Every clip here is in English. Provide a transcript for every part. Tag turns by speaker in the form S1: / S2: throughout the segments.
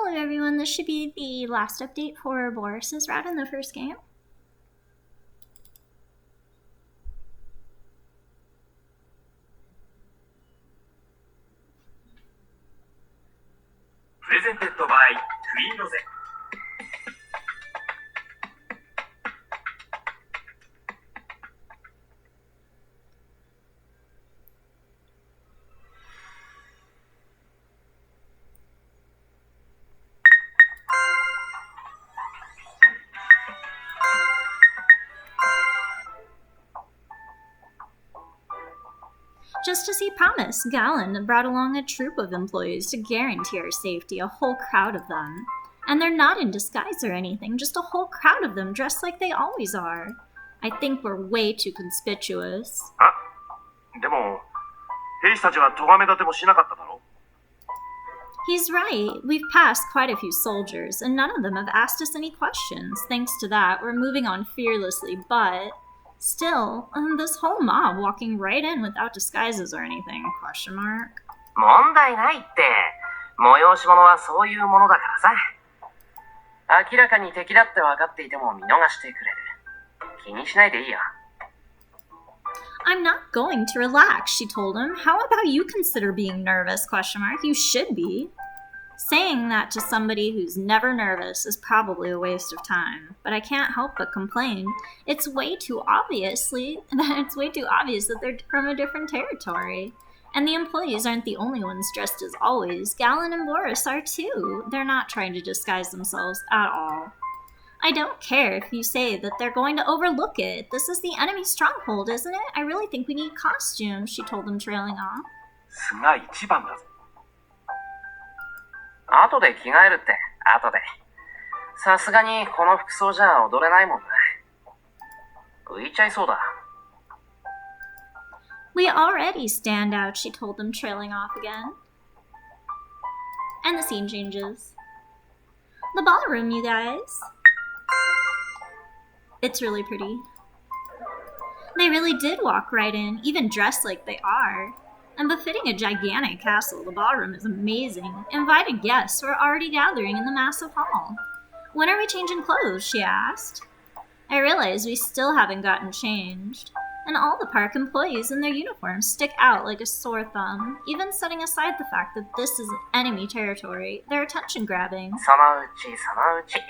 S1: Hello everyone, this should be the last update for Boris's route in the first game.
S2: Presented by Queen.
S1: Just as he promised, Gallon brought along a troop of employees to guarantee our safety, a whole crowd of them. And they're not in disguise or anything, just a whole crowd of them dressed like they always are. I think we're way too conspicuous.
S2: でも、兵士たちは咎め立てもしなかっただろ?
S1: He's right. We've passed quite a few soldiers, and none of them have asked us any questions. Thanks to that, we're moving on fearlessly, but... Still, this whole mob walking right in without disguises or anything, question mark.
S3: 問題ないって。催し物はそういうものだからさ。明らかに敵だって分かっていても見逃してくれる。気にしないでいいよ。
S1: I'm not going to relax, she told him. How about you consider being nervous, question mark? You should be. Saying that to somebody who's never nervous is probably a waste of time, but I can't help but complain. It's way too obvious that they're from a different territory. And the employees aren't the only ones dressed as always. Gallon and Boris are too. They're not trying to disguise themselves at all. I don't care if you say that they're going to overlook it. This is the enemy stronghold, isn't it? I really think we need costumes, she told them, trailing off.
S2: 素が一番だぞ。
S3: 後で着替えるって、後で。さすがにこの服装じゃ踊れないもんな。浮いちゃいそうだ。
S1: We already stand out, she told them, trailing off again. And the scene changes. The ballroom, you guys. It's really pretty. They really did walk right in, even dressed like they are. And befitting a gigantic castle, the ballroom is amazing. Invited guests were already gathering in the massive hall. When are we changing clothes, she asked. I realize we still haven't gotten changed. And all the park employees in their uniforms stick out like a sore thumb, even setting aside the fact that this is enemy territory. They're attention-grabbing.
S3: そのうち、そのうち。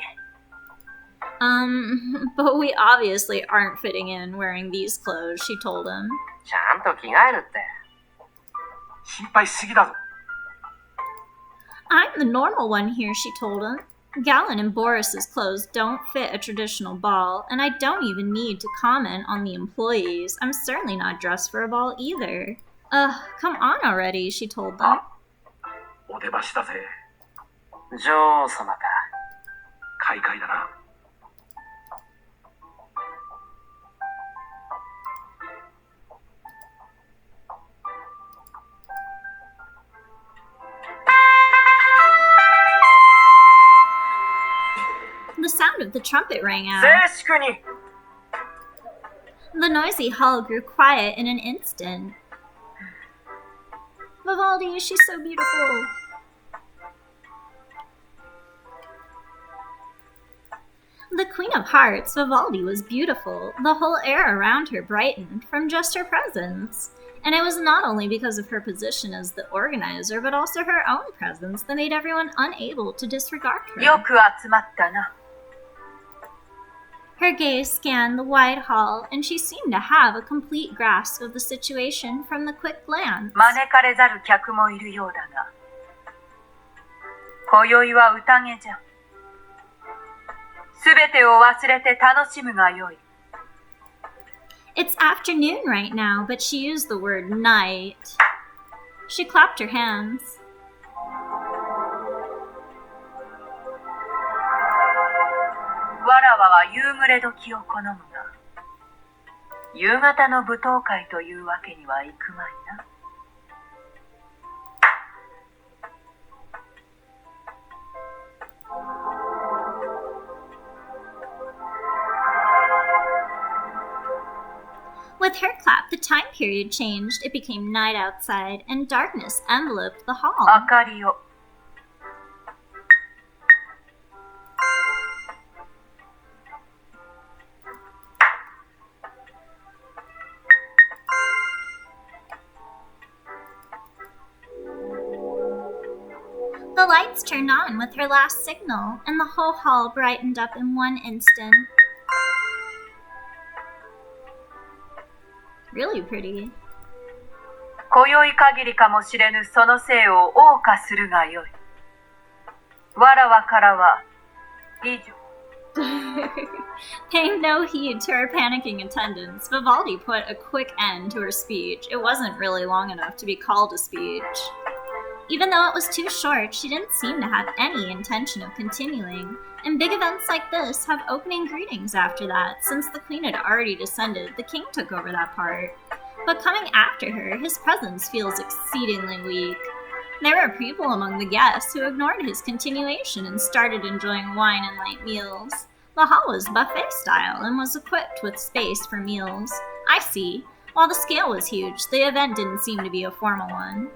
S1: But we obviously aren't fitting in wearing these clothes, she told him.
S3: ちゃんと着替えるって。
S2: 心配しすぎだぞ。
S1: I'm the normal one here, she told him. Gallon and Boris's clothes don't fit a traditional ball, and I don't even need to comment on the employees. I'm certainly not dressed for a ball either. Come on already, she told them.
S2: お出ましだぜ。
S3: 女王様か。
S2: 快快だな。
S1: The sound of the trumpet rang out.
S3: 静粛に。
S1: The noisy hall grew quiet in an instant. Vivaldi, she's so beautiful. The Queen of Hearts, Vivaldi, was beautiful. The whole air around her brightened from just her presence. And it was not only because of her position as the organizer, but also her own presence that made everyone unable to disregard her.
S3: よく集まったな。
S1: Her gaze scanned the wide hall, and she seemed to have a complete grasp of the situation from the quick glance.
S3: 招かれざる客もいるようだが、今宵は宴じゃ。すべてを忘れて楽しむがよい。
S1: It's afternoon right now, but she used the word night. She clapped her hands.
S3: わらわは夕暮れ時を好むが、夕方の舞踏会というわけにはいくまいな。
S1: With her clap, the time period changed. It became night outside, and darkness enveloped the hall.
S3: 明かりを。
S1: The lights turned on with her last signal, and the whole hall brightened up in one instant. Really pretty.
S4: 今宵限りかもしれぬその生を謳歌するがよい。わらわからは以上。
S1: Paying no heed to her panicking attendants, Vivaldi put a quick end to her speech. It wasn't really long enough to be called a speech. Even though it was too short, she didn't seem to have any intention of continuing, and big events like this have opening greetings after that. Since the queen had already descended, the king took over that part. But coming after her, his presence feels exceedingly weak. There were people among the guests who ignored his continuation and started enjoying wine and light meals. The hall was buffet style and was equipped with space for meals. I see. While the scale was huge, the event didn't seem to be a formal one.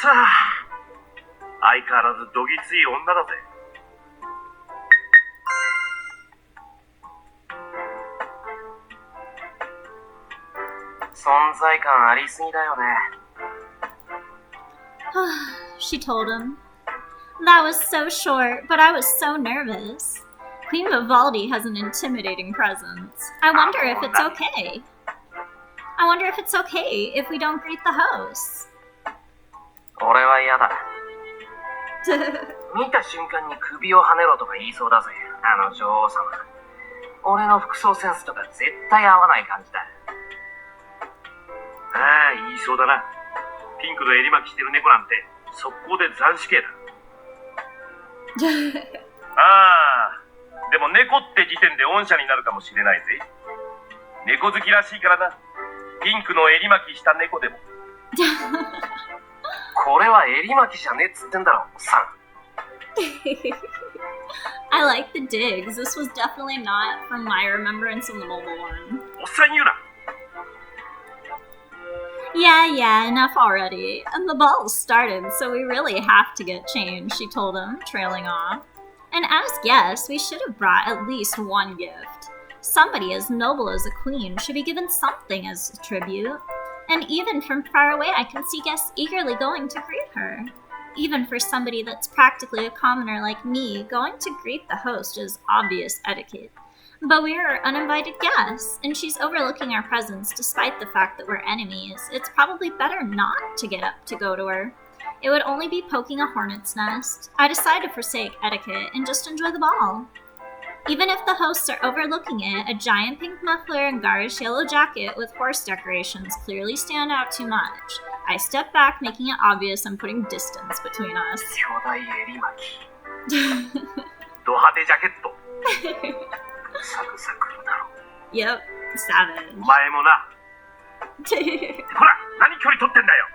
S2: Sa, 相変わらずどぎつい女だぜ。
S3: 存在感ありすぎだよね。
S1: She told him. That was so short, but I was so nervous. Queen Vivaldi has an intimidating presence. I wonder if it's okay. I wonder if it's okay if we don't greet the hosts.
S3: 俺は嫌だ。見た瞬間に首をはねろとか言いそうだぜ、あの女王様。俺の服装センスとか絶対合わない感じだ。
S2: ああ、言いそうだな。ピンクの襟巻きしてる猫なんて速攻で斬死刑だ。ああ、でも猫って時点で恩赦になるかもしれないぜ。猫好きらしいからな。ピンクの襟巻きした猫でも。
S3: これは襟巻きじゃねえっつってんだろ、おっさん。
S1: I like the digs. This was definitely not from my remembrance of the mobile one.
S2: おっさん言うな。
S1: Yeah, enough already. And the ball started, so we really have to get changed, she told him, trailing off. And as guests, we should have brought at least one gift. Somebody as noble as a queen should be given something as a tribute. And even from far away, I can see guests eagerly going to greet her. Even for somebody that's practically a commoner like me, going to greet the host is obvious etiquette. But we are uninvited guests, and she's overlooking our presence despite the fact that we're enemies. It's probably better not to get up to go to her. It would only be poking a hornet's nest. I decide to forsake etiquette and just enjoy the ball. Even if the hosts are overlooking it, a giant pink muffler and garish yellow jacket with horse decorations clearly stand out too much. I step back, making it obvious I'm putting distance between us.
S3: 巨大襟巻き。
S2: ド派手ジャケット。
S3: サクサクだろ。
S1: Yep, savage.
S2: お前もな。ほら、何距離取ってんだよ。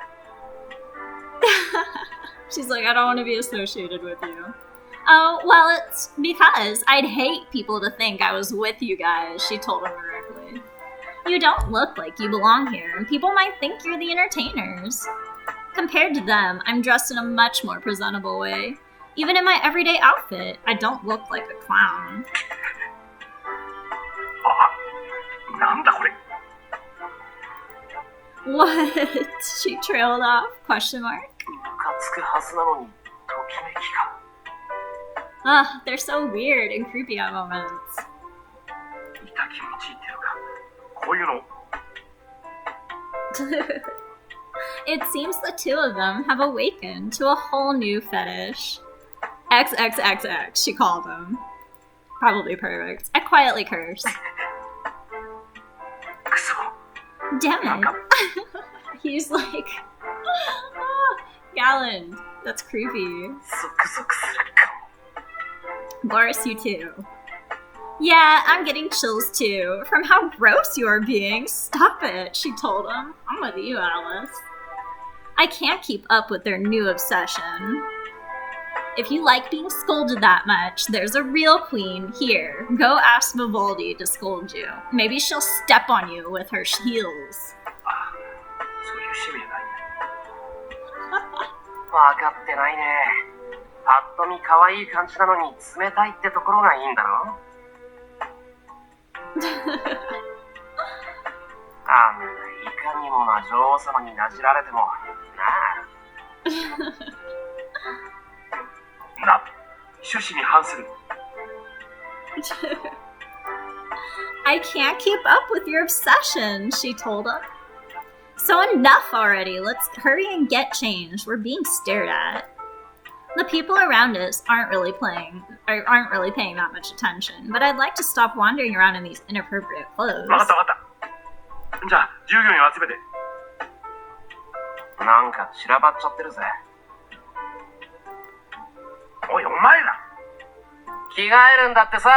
S1: She's like, I don't want to be associated with you. Oh, well, it's because I'd hate people to think I was with you guys, she told him directly. You don't look like you belong here, and people might think you're the entertainers. Compared to them, I'm dressed in a much more presentable way. Even in my everyday outfit, I don't look like a clown.
S2: あ、なんだこれ。
S1: What? She trailed off? Question mark.
S3: ムカつくはずなのに、ときめきか。
S1: Ugh, they're so weird and creepy at moments.
S2: いた気持ちいいっていうか、こういうの。
S1: It seems the two of them have awakened to a whole new fetish. XXXX, she called them. Probably perfect. I quietly curse.
S2: くそ。
S1: Damn it. He's like, Gallon, that's creepy.
S3: ゾクゾクするかも。
S1: Boris, you too. Yeah, I'm getting chills too. From how gross you are being. Stop it, she told him. I'm with you, Alice. I can't keep up with their new obsession. If you like being scolded that much, there's a real queen here. Go ask Vivaldi to scold you. Maybe she'll step on you with her heels.
S2: そういう趣味ない。
S3: わかってないね。ぱっと見可愛い感じなのに冷たいってところがいいんだろ。あんないかにもな女王様になじられてもなあ。
S2: な、趣旨に反する。
S1: I can't keep up with your obsession, she told him. So enough already. Let's hurry and get changed. We're being stared at. The people around us aren't really paying that much attention, but I'd like to stop wandering around in these inappropriate clothes.
S2: わかったわかった。じゃあ従業員を集めて。
S3: なんか散らばっちゃってるぜ。
S2: おいお前ら。
S3: 着替えるんだってさ。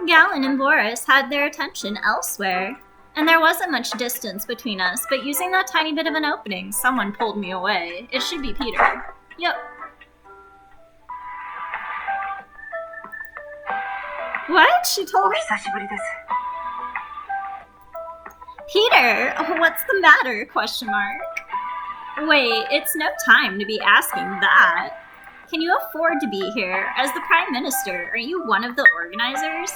S1: Galen and Boris had their attention elsewhere, and there wasn't much distance between us, but using that tiny bit of an opening, someone pulled me away. It should be Peter. Yep. What? She told me?
S4: 久しぶりです。
S1: Peter, what's the matter? Question mark. Wait, it's no time to be asking that. Can you afford to be here? As the Prime Minister, are you one of the organizers?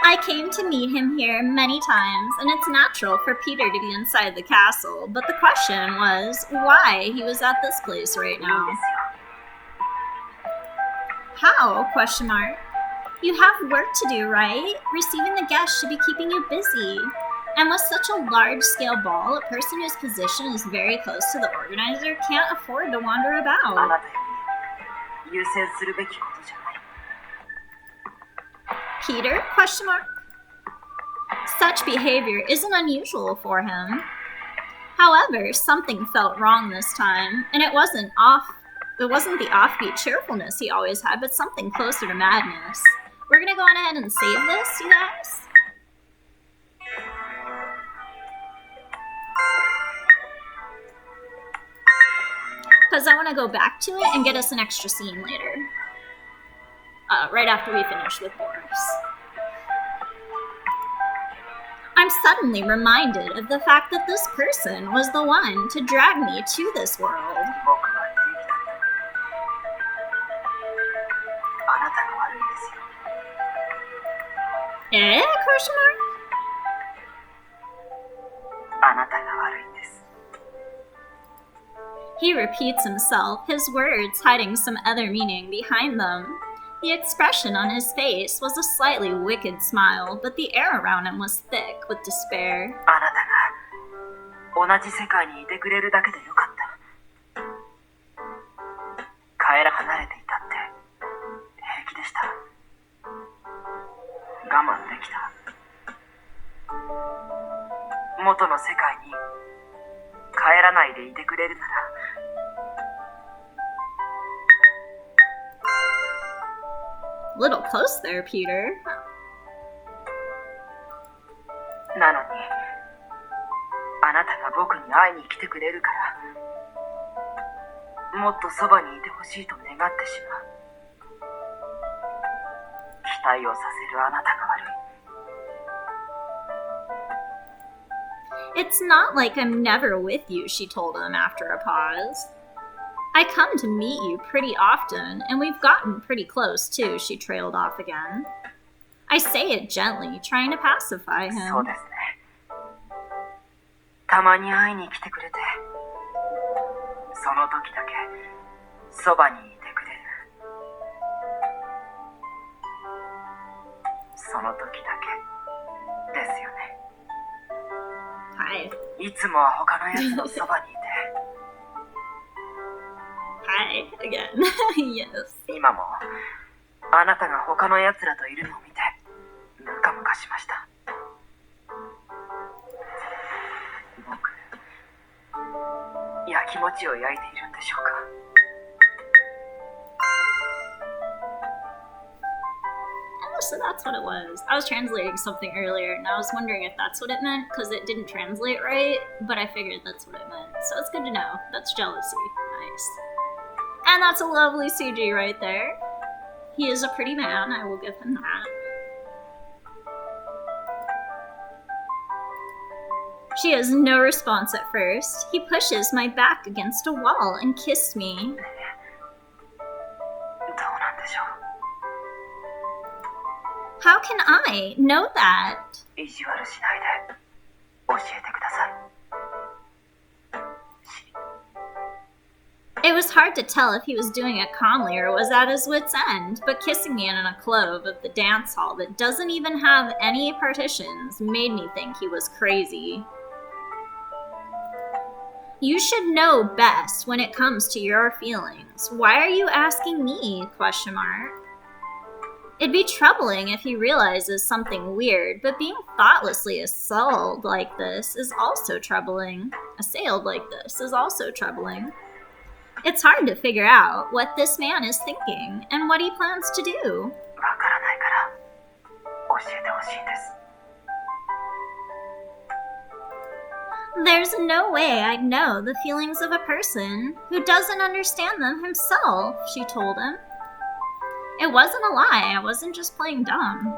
S1: I came to meet him here many times, and it's natural for Peter to be inside the castle, but the question was why he was at this place right
S4: いいん
S1: now.
S4: ですよ。
S1: How? Question mark. You have work to do, right? Receiving the guests should be keeping you busy. And with such a large-scale ball, a person whose position is very close to the organizer can't afford to wander
S4: あ
S1: about.
S4: なたより優先するべきことじゃない。
S1: Peter? Question mark. Such behavior isn't unusual for him. However, something felt wrong this time, and it wasn't the offbeat cheerfulness he always had, but something closer to madness. We're gonna go on ahead and save this, you guys. Because I want to go back to it and get us an extra scene later. Right after we finish with Boris. I'm suddenly reminded of the fact that this person was the one to drag me to this world.
S4: 僕は平気だった。あなたが悪いですよ。
S1: Eh? Question mark?
S4: あなたが悪いんです。
S1: He repeats himself, his words hiding some other meaning behind them. The expression on his face was a slightly wicked smile, but the air around him was thick with despair.
S4: あなたが同じ世界にいてくれるだけでよかった。離れていたって平気でした。我慢できた。元の世界に帰らないでいてくれるなら。
S1: Little close there, Peter.
S4: なのに、あなたが僕に会いに来てくれるから、もっとそばにいてほしいと願ってしまう。期待をさせるあなたが悪い。
S1: It's not like I'm never with you, she told him after a pause. I come to meet you pretty often, and we've gotten pretty close too, she trailed off again. I say it gently, trying to pacify
S4: そう
S1: him.
S4: ですね。たまに会いに来てくれて、その時だけそばにいてくれる。その時だけですよね。
S1: Hi.
S4: いつもは他のやつのそばにいて、
S1: Hi again. Yes.
S4: 今もあなたが他のやつらといるのを見てムカムカしました。僕、やきもちを焼いているんでしょうか。
S1: Oh, so that's what it was. I was translating something earlier, and I was wondering if that's what it meant, because it didn't translate right, but I figured that's what it meant. So it's good to know. That's jealousy. Nice. And that's a lovely CG right there. He is a pretty man, I will give him that. She has no response at first. He pushes my back against a wall and kissed me.
S3: どうなんでしょ
S1: How can I know that?
S3: う。意地悪しないで教えてください。
S1: It was hard to tell if he was doing it calmly or was at his wit's end, but kissing me in a clove of the dance hall that doesn't even have any partitions made me think he was crazy. You should know best when it comes to your feelings. Why are you asking me? ? It'd be troubling if he realizes something weird, but being thoughtlessly assailed like this is also troubling. It's hard to figure out what this man is thinking and what he plans to do.
S3: わからないから教えてほしいんです。
S1: There's no way I'd know the feelings of a person who doesn't understand them himself, she told him. It wasn't a lie, I wasn't just playing dumb.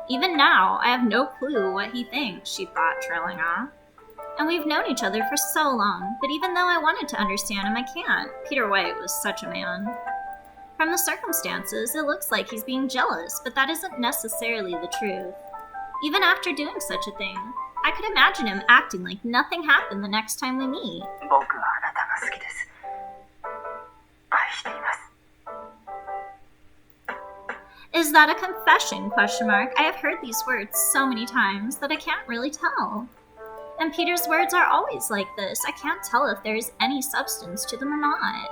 S1: Even now, I have no clue what he thinks, she thought, trailing off. And we've known each other for so long, but even though I wanted to understand him, I can't. Peter White was such a man. From the circumstances, it looks like he's being jealous, but that isn't necessarily the truth. Even after doing such a thing, I could imagine him acting like nothing happened the next time we meet.
S3: 僕はあなたが好きです。愛しています。
S1: Is that a confession? ? I have heard these words so many times that I can't really tell. And Peter's words are always like this. I can't tell if there's any substance to them or not.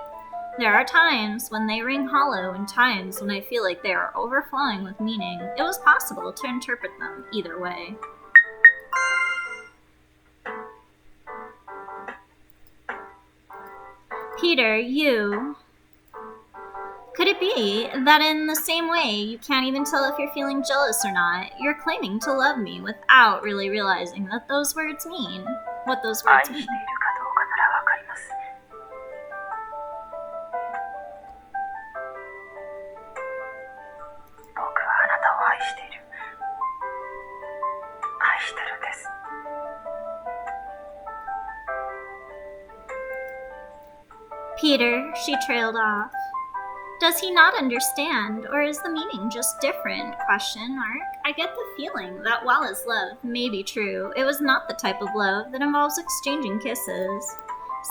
S1: There are times when they ring hollow and times when I feel like they are overflowing with meaning. It was possible to interpret them either way. Peter, you... Could it be that in the same way you can't even tell if you're feeling jealous or not, you're claiming to love me without really realizing that those words mean what those
S3: 愛
S1: words
S3: してい
S1: mean?
S3: るかどうかならわかります。僕はあなたを愛している。愛してるんです。
S1: Peter, she trailed off. Does he not understand, or is the meaning just different? ? I get the feeling that while his love may be true, it was not the type of love that involves exchanging kisses.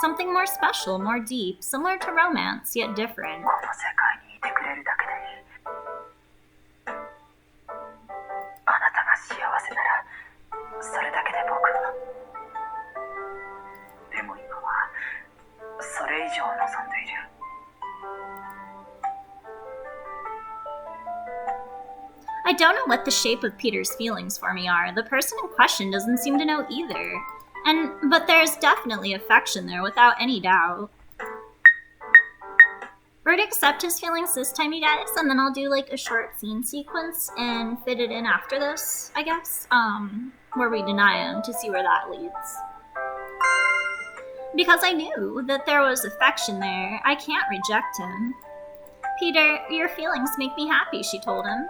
S1: Something more special, more deep, similar to romance, yet different.
S3: この世界にいてくれるだけでいい。あなたが幸せなら、それだけで僕は。でも今は、それ以上望んでいる。
S1: I don't know what the shape of Peter's feelings for me are. The person in question doesn't seem to know either. But there's definitely affection there without any doubt. We're to accept his feelings this time, you guys, and then I'll do like a short scene sequence and fit it in after this, I guess, where we deny him to see where that leads. Because I knew that there was affection there, I can't reject him. Peter, your feelings make me happy, she told him.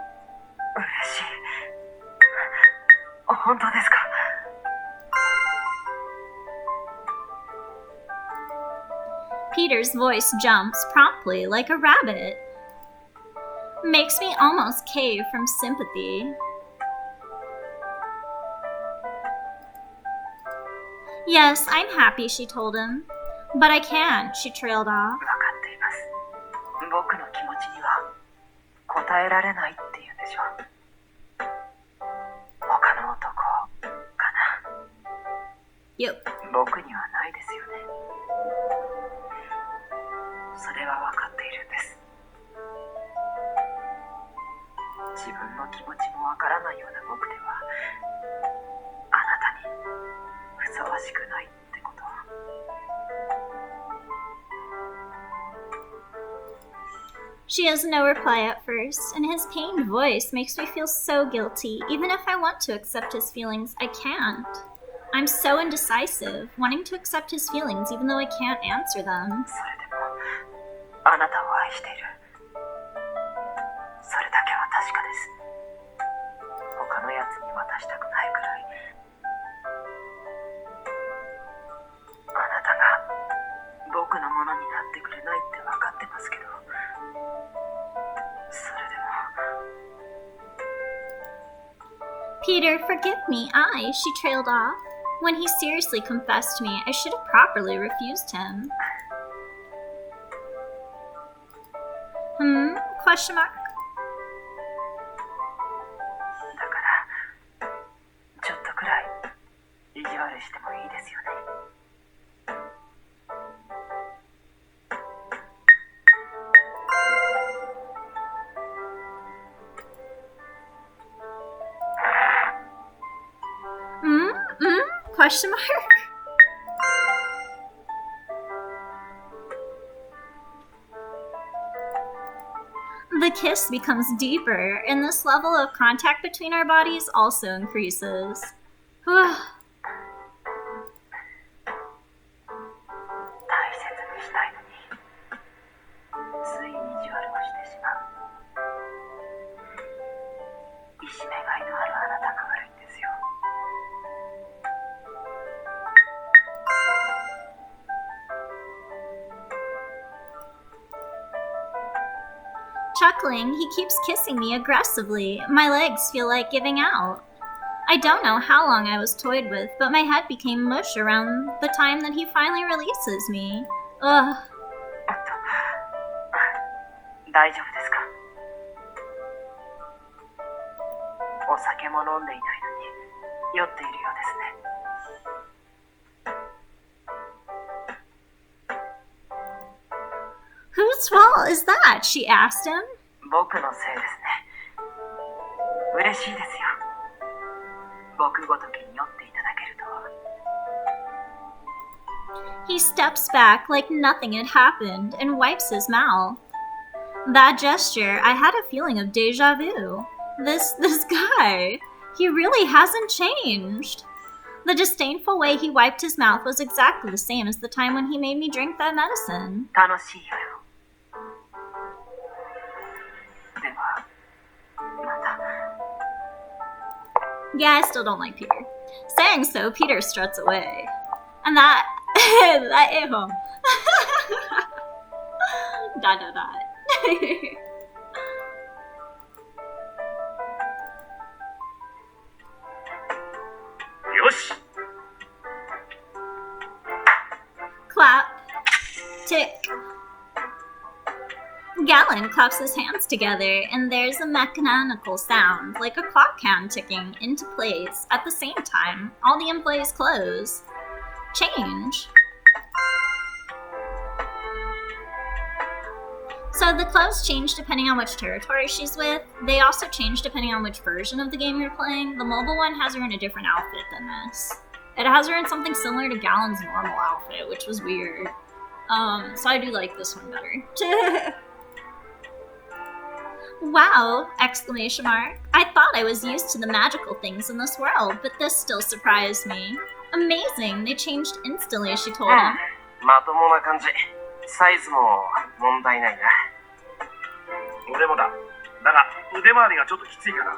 S3: 嬉しい。本当ですか。
S1: Peter's voice jumps promptly like a rabbit. Makes me almost cave from sympathy. Yes, I'm happy, she told him. But I can't, she trailed off.
S3: 分かっています。僕の気持ちには答えられないって言うんでしょう。他の男かな。
S1: Yep.
S3: 僕にはないですよね。それは分かっているんです。自分の気持ちも分からないような僕ではあなたにふさわしくないってことは。
S1: She has no reply at first, and his pained voice makes me feel so guilty. Even if I want to accept his feelings, I can't. I'm so indecisive, wanting to accept his feelings even though I can't answer them.
S3: それでもあなたを愛している。それだけは確かです。他のやつに渡したくないくらい。
S1: Peter, forgive me, she trailed off. When he seriously confessed to me, I should have properly refused him. Question mark?
S4: だからちょっとくらい意地悪してもいいですよね。
S1: Question mark? The kiss becomes deeper, and this level of contact between our bodies also increases.
S4: 大切にしたいのについ意地悪をしてしまう。いじめがいのあるあなたが悪いんですよ。
S1: Chuckling, he keeps kissing me aggressively. My legs feel like giving out. I don't know how long I was toyed with, but my head became mush around the time that he finally releases me. Ugh.
S4: 大丈夫ですか？お酒も飲んでいないのに酔っているようですね。
S1: Whose fault is that? She asked him.
S4: 僕のせいですね。嬉しいですよ。僕ごときに酔っていただけるとは。
S1: He steps back like nothing had happened and wipes his mouth. That gesture, I had a feeling of deja vu. This guy, he really hasn't changed. The disdainful way he wiped his mouth was exactly the same as the time when he made me drink that medicine.
S4: 楽しいよ。では、また。
S1: Yeah, I still don't like Peter. Saying so, Peter struts away. And that ew. ... Clap. Tick. Gallon claps his hands together, and there's a mechanical sound, like a clock hand ticking into place. At the same time, all the employees' clothes change. So the clothes change depending on which territory she's with. They also change depending on which version of the game you're playing. The mobile one has her in a different outfit than this. It has her in something similar to Gallon's normal outfit, which was weird. So I do like this one better. Wow! Exclamation mark. I thought I was used to the magical things in this world, but this still surprised me. Amazing! They changed instantly, she told him.
S3: まともな感じ。サイズも問題ないな。
S2: 俺もだ。だが腕回りがちょっときついかな。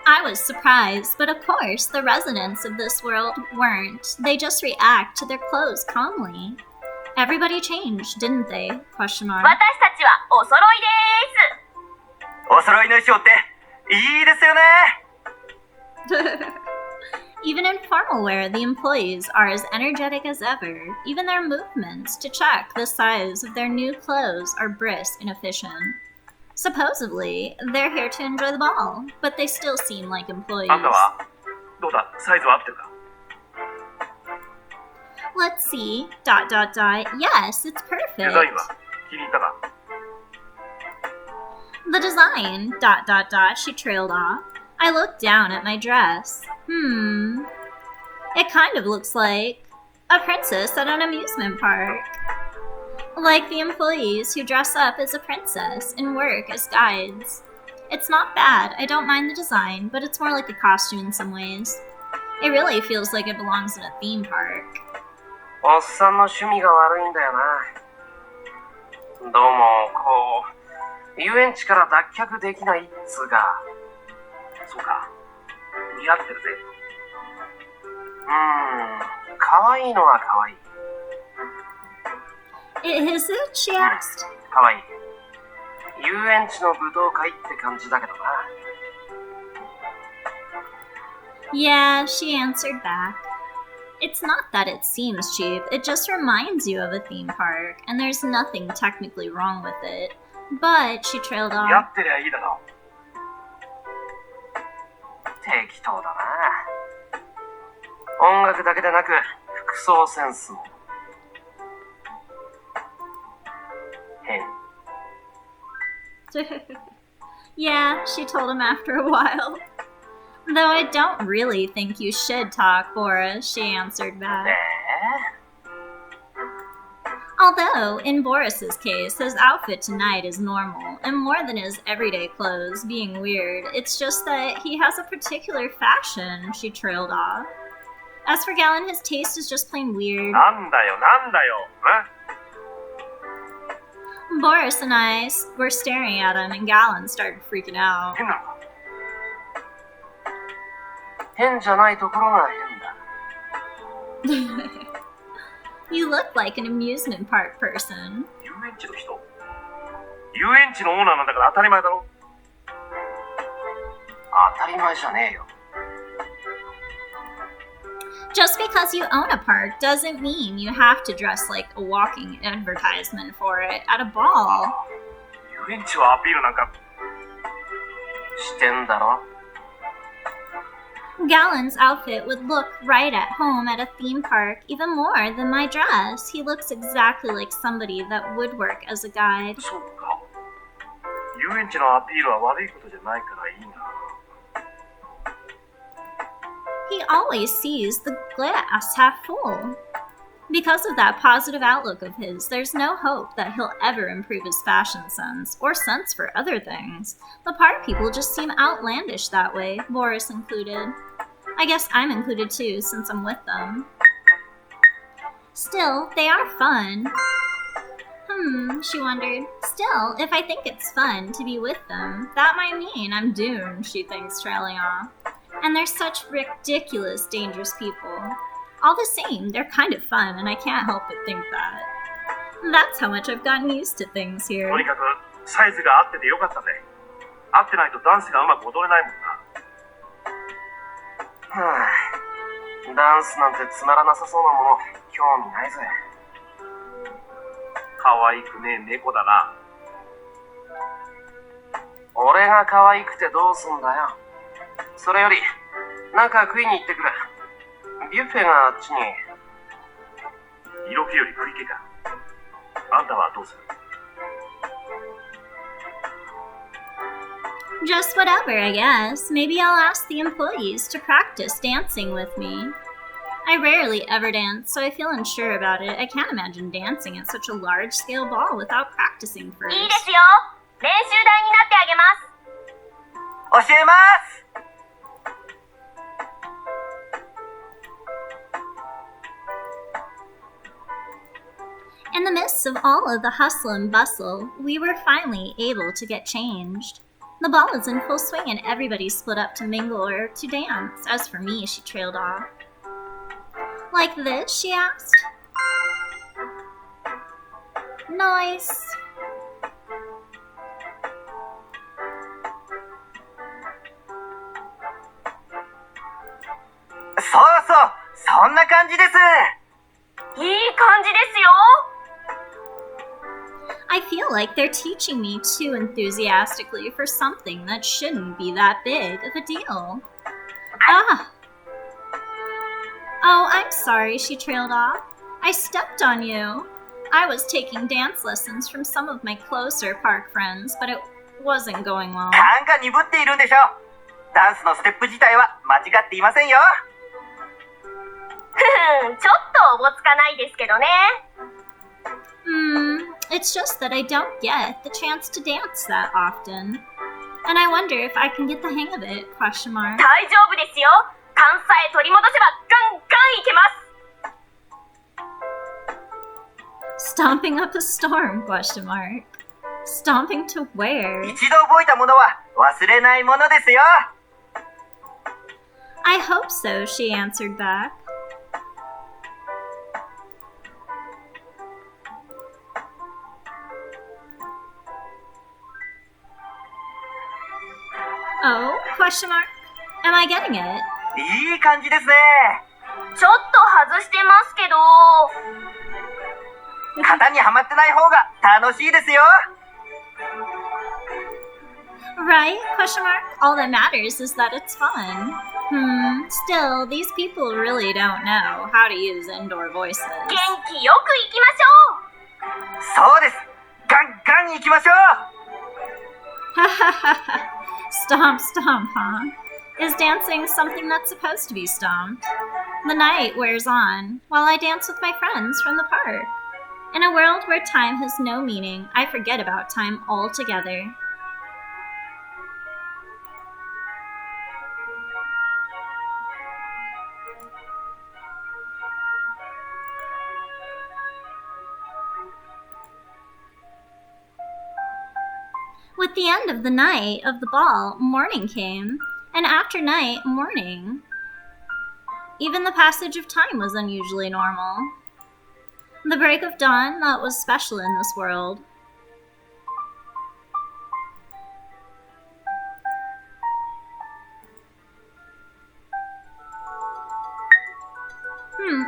S1: I was surprised, but of course, the residents of this world weren't. They just react to their clothes calmly. Everybody changed, didn't they? Question mark.
S5: 私たちはお揃いです。
S3: お揃いの衣装っていいですよね。
S1: Even in formal wear, the employees are as energetic as ever. Even their movements to check the size of their new clothes are brisk and efficient. Supposedly, they're here to enjoy the ball, but they still seem like employees.
S2: あんたはどうだ？サイズは合ってるか？
S1: Let's see. ... Yes, it's perfect.
S2: デザインは気に入ったか？
S1: The design... ... She trailed off. I looked down at my dress. It kind of looks like a princess at an amusement park. Like the employees who dress up as a princess and work as guides. It's not bad, I don't mind the design, but it's more like a costume in some ways. It really feels like it belongs in a theme park.
S3: おっさんの趣味が悪いんだよな。どうもこう遊園地から脱却できないっつうか。
S2: そうか。似合ってるぜ。
S3: 可愛いのは可愛い。
S1: Is it? She asked.
S3: 可愛い。遊園地の舞踏会って感じだけどな。
S1: Yeah, she answered back. It's not that it seems cheap, it just reminds you of a theme park, and there's nothing technically wrong with it. But she trailed
S2: や
S1: off.
S2: ってりゃいいだろ。
S3: 適当だな。音楽だけでなく、服装センスも。変。
S1: Yeah, she told him after a while. Though I don't really think you should talk, Boris, she answered back. Although, in Boris's case, his outfit tonight is normal, and more than his everyday clothes being weird, it's just that he has a particular fashion, she trailed off. As for Galen, his taste is just plain weird.
S2: なんだよ、なんだよ。
S1: Boris and I were staring at him, and Galen started freaking out.
S2: 変なのか。
S3: 変じゃないところが変だ。
S1: You look like an amusement park person.
S2: 遊園地の人。遊園地のオーナーなんだから当たり前だろ。
S3: 当たり前じゃねえよ。
S1: Just because you own a park doesn't mean you have to dress like a walking advertisement for it at a ball.
S2: 遊園地はアピールなんか。
S3: してんだろ。
S1: Galen's outfit would look right at home at a theme park even more than my dress. He looks exactly like somebody that would work as a guide.
S2: そうか。遊園地のアピールは悪いことじゃないからいいな。
S1: He always sees the glass half full. Because of that positive outlook of his, there's no hope that he'll ever improve his fashion sense, or sense for other things. The park people just seem outlandish that way, Boris included. I guess I'm included too, since I'm with them. Still, they are fun. She wondered. Still, if I think it's fun to be with them, that might mean I'm doomed, she thinks, trailing off. And they're such ridiculous, dangerous people. All the same, they're kind of fun, and I can't help but think that. That's how much I've gotten used to things here.
S2: とにかくサイズが合っててよかったぜ。合ってないとダンスがうまく踊れないもんな。
S3: はぁ、ダンスなんてつまらなさそうなもの、興味ないぜ。
S2: 可愛くねえ猫だな。
S3: 俺が可愛くてどうすんだよ。それより、なんか食いに行ってくる。ビュッフェがあっちに。
S2: 色気より食い気か。あんたはどうする？
S1: Just whatever, I guess. Maybe I'll ask the employees to practice dancing with me. I rarely ever dance, so I feel unsure about it. I can't imagine dancing at such a large-scale ball without practicing first.
S5: いいですよ。練習台になってあげます。
S3: 教えます。
S1: In the midst of all of the hustle and bustle, we were finally able to get changed. The ball is in full swing and everybody split up to mingle or to dance. As for me, she trailed off. Like this, she asked. Nice.
S3: そんな感じです。
S5: いい感じですよ。
S1: I feel like they're teaching me too enthusiastically for something that shouldn't be that big of a deal. Ah! Oh, I'm sorry, she trailed off. I stepped on you. I was taking dance lessons from some of my closer park friends, but it wasn't going well.
S3: 感が鈍っているんでしょ。ダンスのステップ自体は間違っていませんよ。
S5: ちょっとおぼつかないですけどね。
S1: It's just that I don't get the chance to dance that often. And I wonder if I can get the hang of it, question mark.
S5: 大丈夫ですよ。勘さえ取り戻せばガンガンいけます。
S1: Stomping up a storm, question mark. Stomping to where?
S3: 一度覚えたものは忘れないものですよ。
S1: I hope so, she answered back. Oh, question mark. Am I getting it?
S3: いい感じですね。
S5: ちょっと外してますけど。
S3: 型にはまってない方が楽しいですよ。
S1: Right? Question mark? All that matters is that it's fun. Still, these people really don't know how to use indoor voices.
S5: 元気よく行きましょう。
S3: そうです。ガンガン行きましょう。
S1: Stomp, stomp, huh? Is dancing something that's supposed to be stomped? The night wears on while I dance with my friends from the park. In a world where time has no meaning, I forget about time altogether. With the end of the night of the ball, morning came, and after night, morning. Even the passage of time was unusually normal. The break of dawn that was special in this world.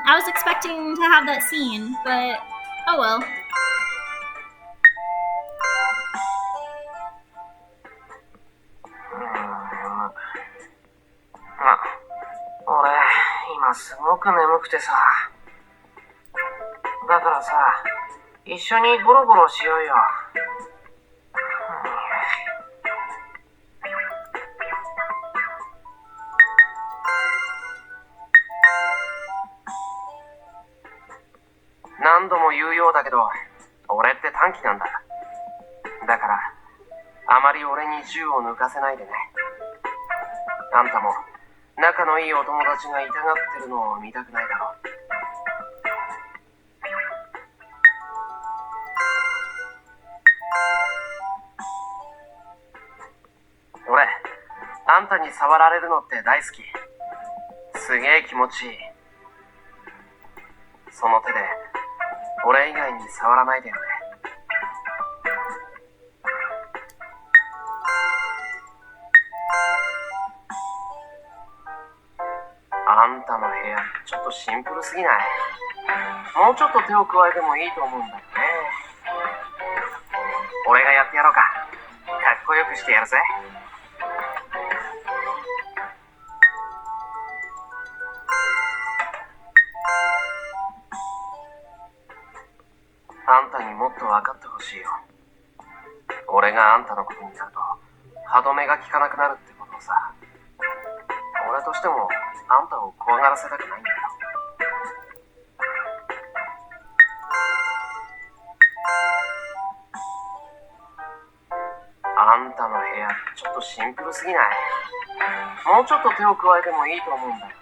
S1: I was expecting to have that scene, but oh well.
S3: 俺、今すごく眠くてさ。だからさ、一緒にゴロゴロしようよ。何度も言うようだけど、俺って短気なんだ。だから、あまり俺に銃を抜かせないでね。あんたも仲のいいお友達が痛がってるのを見たくないだろう。俺、あんたに触られるのって大好き。すげえ気持ちいい。その手で俺以外に触らないでよね。あんたの部屋ちょっとシンプルすぎない？もうちょっと手を加えてもいいと思うんだよね。俺がやってやろうか。かっこよくしてやるぜ。あんたにもっと分かってほしいよ。俺があんたのことになると歯止めが効かなくなるってことをさ。俺としてもあんたを怖がらせたくないんだよ。あんたの部屋ちょっとシンプルすぎない？もうちょっと手を加えてもいいと思うんだよね。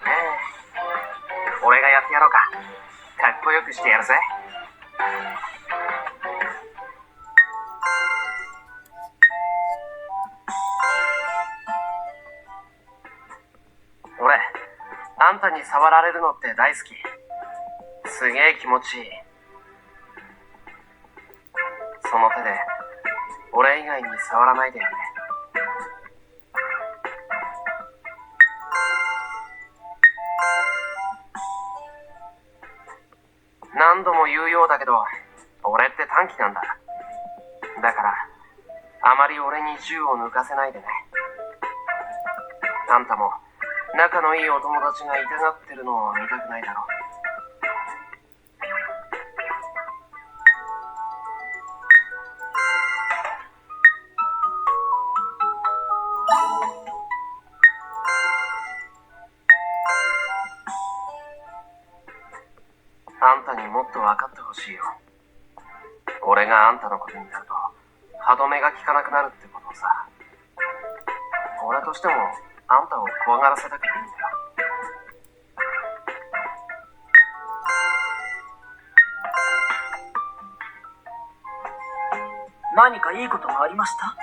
S3: 俺がやってやろうか。かっこよくしてやるぜ。俺、あんたに触られるのって大好き。すげえ気持ちいい。その手で俺以外に触らないでよね。何度も言うようだけど、俺って短気なんだ。だから、あまり俺に銃を抜かせないでね。あんたも仲のいいお友達が痛がってるのを見たくないだろう。あんたにもっと分かってほしいよ。俺があんたのことになると歯止めが効かなくなるってことをさ。俺としてもあんたを怖がらせたくないんだよ。
S6: 何かいいことがありました？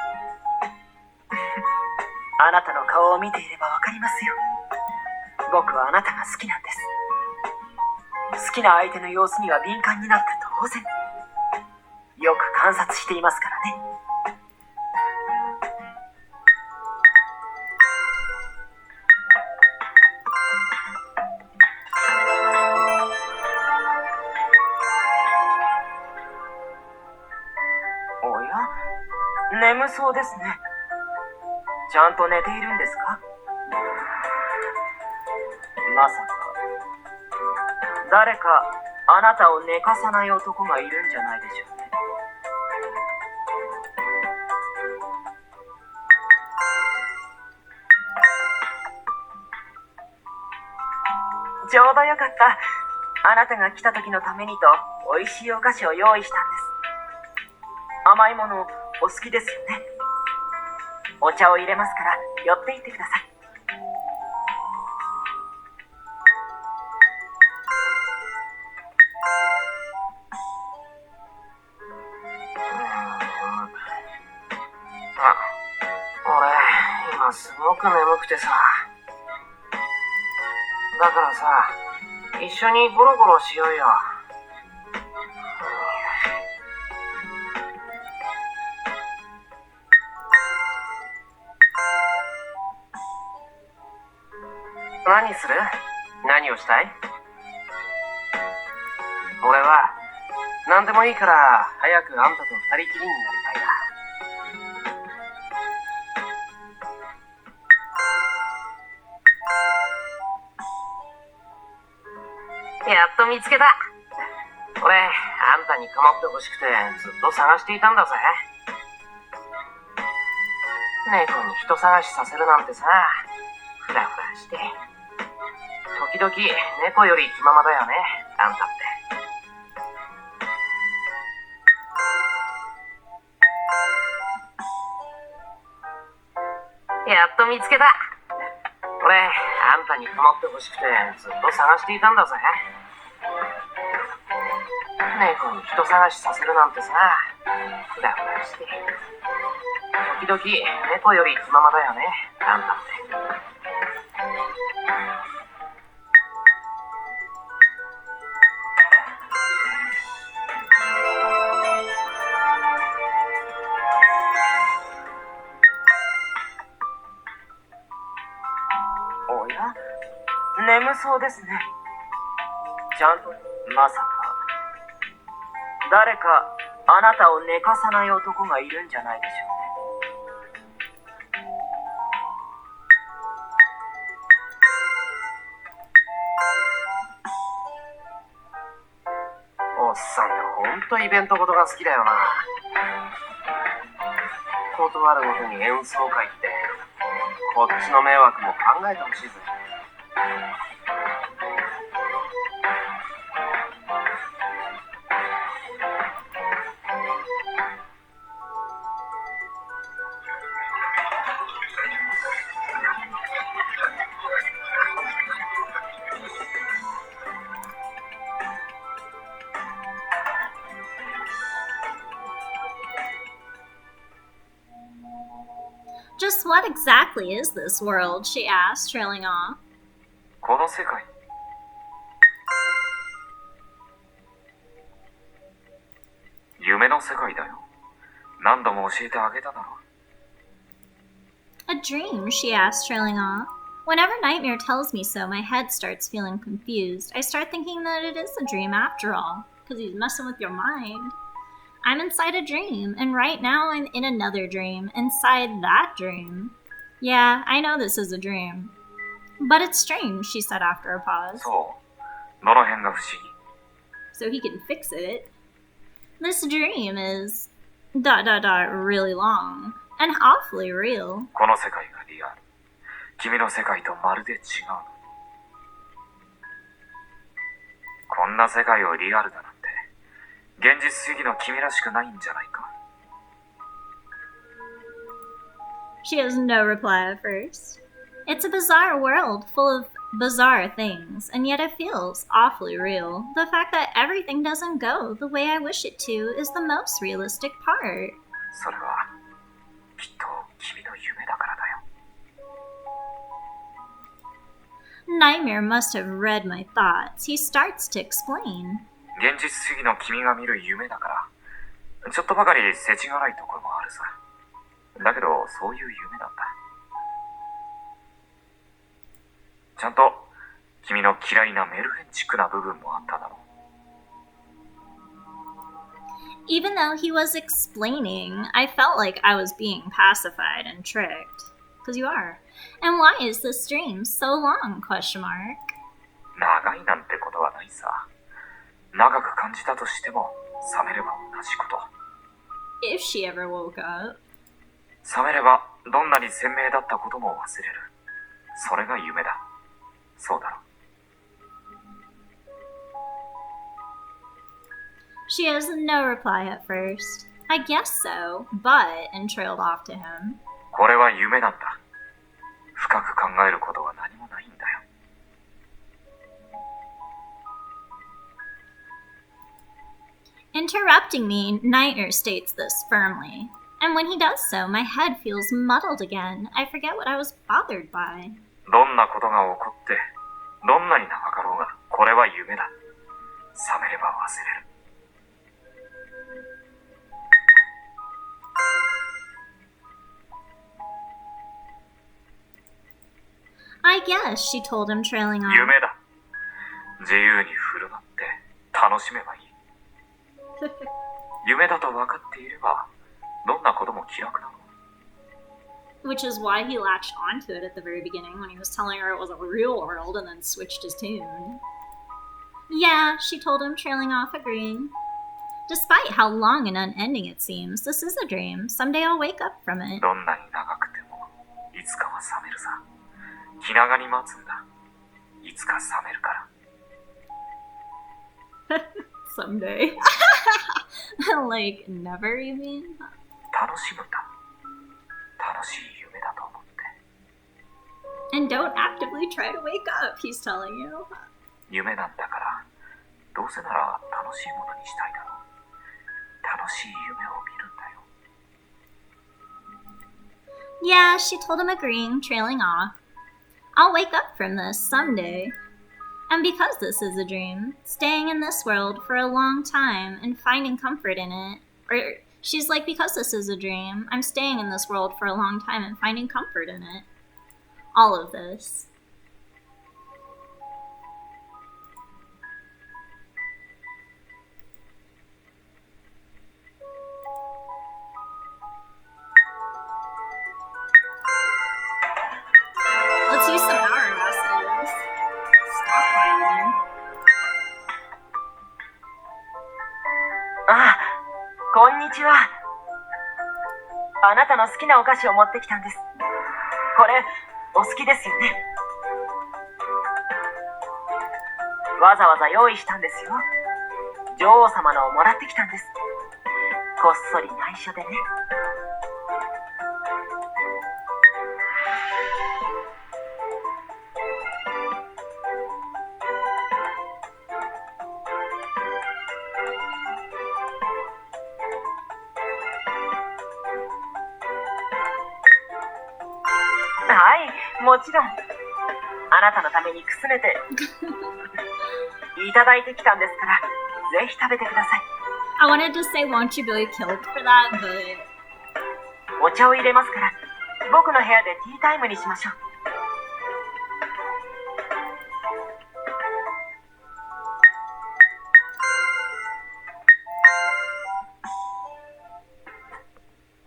S6: あなたの顔を見ていればわかりますよ。僕はあなたが好きなんです。好きな相手の様子には敏感になって当然。よく観察していますからね。眠そうですね。ちゃんと寝ているんですか？まさか、誰かあなたを寝かさない男がいるんじゃないでしょうね。ちょうどよかった。あなたが来た時のためにと美味しいお菓子を用意したんです。甘いものお好きですよね。お茶を入れますから寄っていってください。
S3: 俺、今すごく眠くてさ。だからさ、一緒にゴロゴロしようよ。何する？何をしたい？俺は何でもいいから早くあんたと二人きりになりたいな。やっと見つけた。俺、あんたに構ってほしくてずっと探していたんだぜ。猫に人探しさせるなんてさ、フラフラして。時々猫より気ままだよね、あんたって。やっと見つけた。俺、あんたに構ってほしくてずっと探していたんだぜ。猫に人探しさせるなんてさ、フラフラして。時々猫より気ままだよね、あんたって。
S6: おや？眠そうですね。ちゃんと、まさか、誰かあなたを寝かさない男がいるんじゃないでしょ
S3: おっさんってほんとイベントごとが好きだよな。断るごとに演奏会って、こっちの迷惑も考えてほしいぜ。
S1: Just what exactly is this world? She asked, trailing off.
S2: この世界。夢の世界だよ。何度も教えてあげただろ。
S1: A dream? She asked, trailing off. Whenever Nightmare tells me so, my head starts feeling confused. I start thinking that it is a dream after all, because he's messing with your mind. I'm inside a dream, and right now I'm in another dream, inside that dream. Yeah, I know this is a dream. But it's strange, she said after a pause.
S2: そう。どの辺が不思議？
S1: So he can fix it. This dream is... really long. And awfully real.
S2: この世界がリアル。君の世界とまるで違うの。こんな世界をリアルだなんて、現実主義の君らしくないんじゃないか。
S1: She has no reply at first. It's a bizarre world full of bizarre things, and yet it feels awfully real. The fact that everything doesn't go the way I wish it to is the most realistic part.
S2: それは、きっと君の夢だからだよ。
S1: Nightmare must have read my thoughts. He starts to explain.
S2: 現実主義の君が見る夢だから、ちょっとばかり世知辛いところもあるさ。だけど、そういう夢なんだ。ちゃんと、君の嫌いなメルヘンチックな部分もあっただろ
S1: Even though he was explaining, I felt like I was being pacified and tricked. Because you are. And why is this dream so long? Question mark.
S7: 長いなんてことはないさ。長く感じたとしても、覚めれば同じこと。
S1: If she ever woke up.
S7: 覚めれば、どんなに鮮明だったことも忘れる。それが夢だ。そうだろ。
S1: She has no reply at first. I guess so, but, and trailed off to him.
S7: これは夢なんだ。深く考えることは何もないんだよ。
S1: Interrupting me, Nightmare states this firmly. And when he does so, my head feels muddled again. I forget what I was bothered by.
S7: どんなことが起こって、どんなに長かろうが、これは夢だ。覚めれば忘れる。
S1: I guess, she told him, trailing on.
S7: 夢だ。自由に振る舞って楽しめばいい。夢だと分かっていれば、どんなことも気楽なの。
S1: Which is why he latched onto it at the very beginning when he was telling her it was a real world and then switched his tune. Yeah, she told him, trailing off, agreeing. Despite how long and unending it seems, this is a dream. Someday I'll wake up from it.
S7: どんなに長くても、いつかは覚めるさ。気長に待つんだ。いつか覚めるから。
S1: Someday. Like, never, you mean?
S7: 楽しむんだ。楽しい夢だと思って。
S1: And don't actively try to wake up, he's telling you.
S7: 夢なんだから、どうせなら楽しいものにしたいだろう。楽しい夢を見るんだよ。
S1: Yeah, she told him, agreeing, trailing off. I'll wake up from this someday. And because this is a dream, staying in this world for a long time and finding comfort in it, or she's like, because this is a dream, I'm staying in this world for a long time and finding comfort in it. All of this. Let's use some hourglasses. Stop fighting.
S6: ああ、こんにちは。あなたの好きなお菓子を持ってきたんです。これ、お好きですよね。わざわざ用意したんですよ。女王様のをもらってきたんです。こっそり内緒でね。はい、もちろん。あなたのためにくすねていただいてきたんですから、ぜひ食べてください。
S1: I wanted to say, won't you be killed for that, but...
S6: お茶を入れますから、僕の部屋でティータイムにしましょう。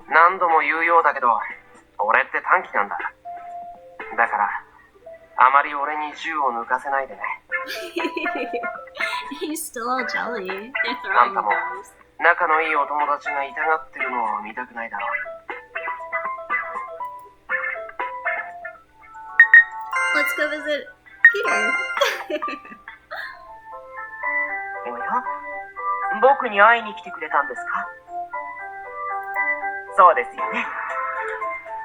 S3: 何度も言うようだけど、俺って短気なんだ。だから、あまり俺に銃を抜かせないでね。
S1: He's still all jelly. They're
S3: あ
S1: throwing
S3: んたも
S1: those.
S3: 仲のいいお友達が痛がってるのを見たくないだろう。
S1: Let's go visit Peter.
S6: おや、僕に会いに来てくれたんですか？そうですよね。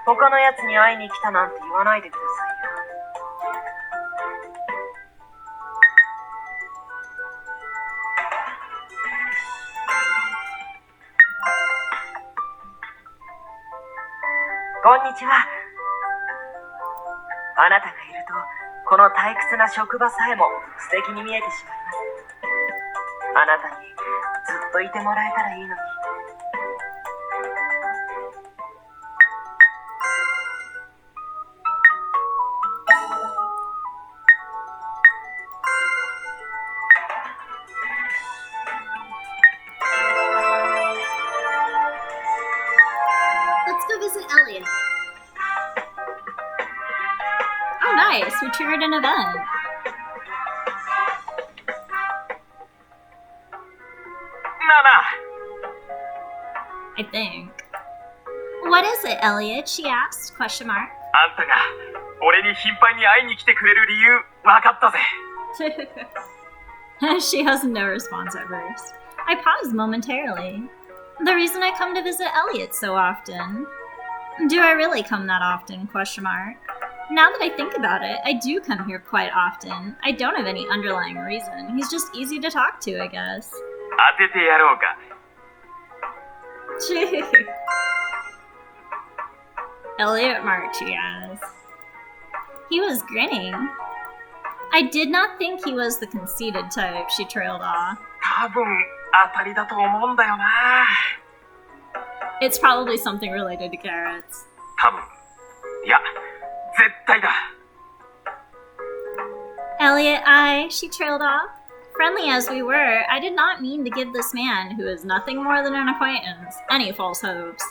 S6: 他のやつに会いに来たなんて言わないでくださいよ。こんにちは。あなたがいると、この退屈な職場さえも素敵に見えてしまいます。あなたにずっといてもらえたらいいのに。
S1: who triggered an event. I think. What is it, Elliot? She asked, question mark.
S2: あんたが俺に頻繁に会いに来てくれる理由分かったぜ。
S1: She has no response at first. I paused momentarily. The reason I come to visit Elliot so often. Do I really come that often? Question mark. Now that I think about it, I do come here quite often. I don't have any underlying reason. He's just easy to talk to, I guess.
S2: 当ててやろうか。
S1: Elliot marked, yes. He was grinning. I did not think he was the conceited type, she trailed off.
S2: 多分当たりだと思うんだよな。
S1: It's probably something related to carrots.
S2: 多分。いや、絶対だ。
S1: Elliot, she trailed off. Friendly as we were, I did not mean to give this man, who is nothing more than an acquaintance, any false hopes.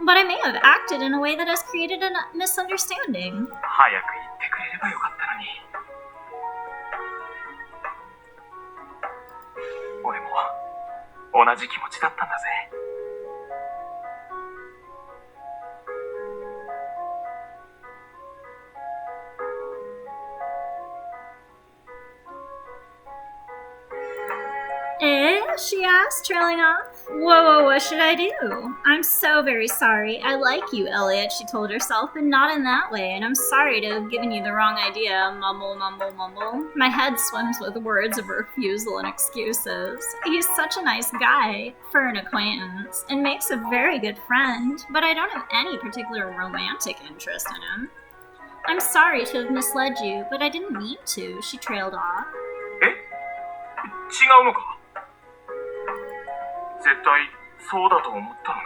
S1: But I may have acted in a way that has created a misunderstanding.
S2: 早く言ってくれればよかったのに。俺も同じ気持ちだったんだぜ。
S1: She asked, trailing off. Whoa, what should I do? I'm so very sorry. I like you, Elliot, she told herself, but not in that way, and I'm sorry to have given you the wrong idea. Mumble, mumble, mumble. My head swims with words of refusal and excuses. He's such a nice guy, for an acquaintance, and makes a very good friend, but I don't have any particular romantic interest in him. I'm sorry to have misled you, but I didn't mean to, she trailed off.
S2: え？違うのか？絶対そうだと思ったの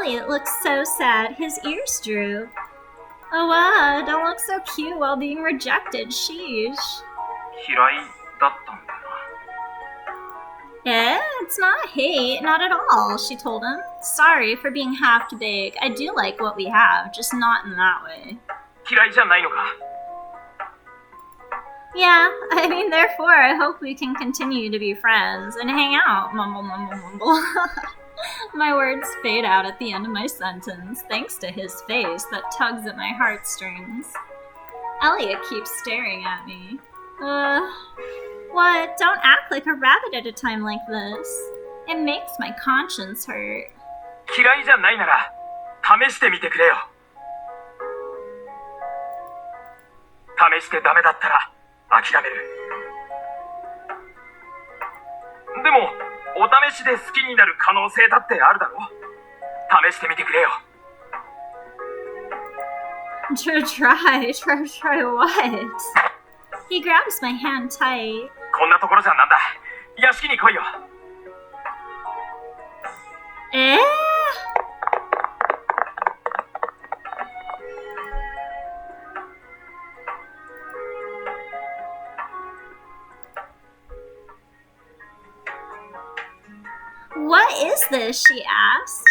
S2: に。
S1: Elliot looked so sad, his ears drooped. Oh, don't look so cute while being rejected, sheesh.
S2: 嫌いだったんだな。
S1: It's not hate, not at all, she told him. Sorry for being half big. I do like what we have, just not in that way.
S2: 嫌いじゃないのか？
S1: Yeah, I mean, therefore, I hope we can continue to be friends and hang out, mumble, mumble, mumble. My words fade out at the end of my sentence, thanks to his face that tugs at my heartstrings. Elliot keeps staring at me. What? Don't act like a rabbit at a time like this. It makes my conscience hurt.
S2: 嫌いじゃないなら、試してみてくれよ。試してダメだったら、諦める。でも、お試しで好きになる可能性だってあるだろ。試してみてくれよ。
S1: Try what? He grabs my hand tight.
S2: こんなところじゃなんだ。屋敷に来いよ。
S1: What is this? She asked.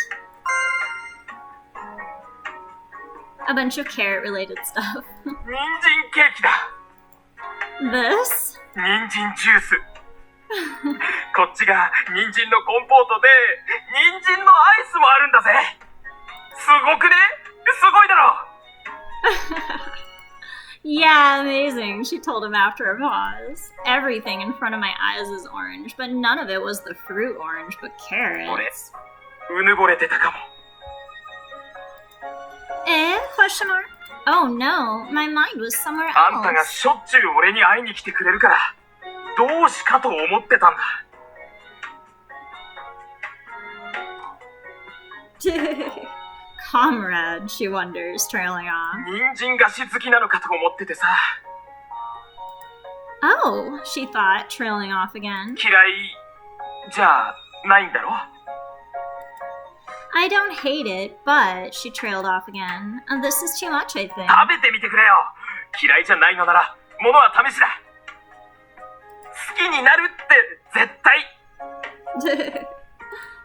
S1: A bunch of carrot-related stuff.
S2: 人参ケーキだ。
S1: This?
S2: 人参ジュース。こっちが人参のコンポートで、人参のアイスもあるんだぜ。すごくね？すごいだろ。
S1: Yeah, amazing, she told him after a pause. Everything in front of my eyes is orange, but none of it was the fruit orange, but carrots.
S2: うぬぼれてたかも。
S1: Question mark? Oh no, my mind was somewhere
S2: あんたが
S1: else.
S2: しょっちゅう俺に会いに来てくれるから、どうしかと思ってたんだ。
S1: Comrade, she wonders, trailing off.
S2: 人参菓子好きなのかと思っててさ。
S1: Oh, she thought, trailing off again.
S2: 嫌いじゃないんだろ。
S1: I don't hate it, but she trailed off again. This is too much, I think.
S2: 食べてみてくれよ。嫌いじゃないのなら、ものは試しだ。好きになるって絶対。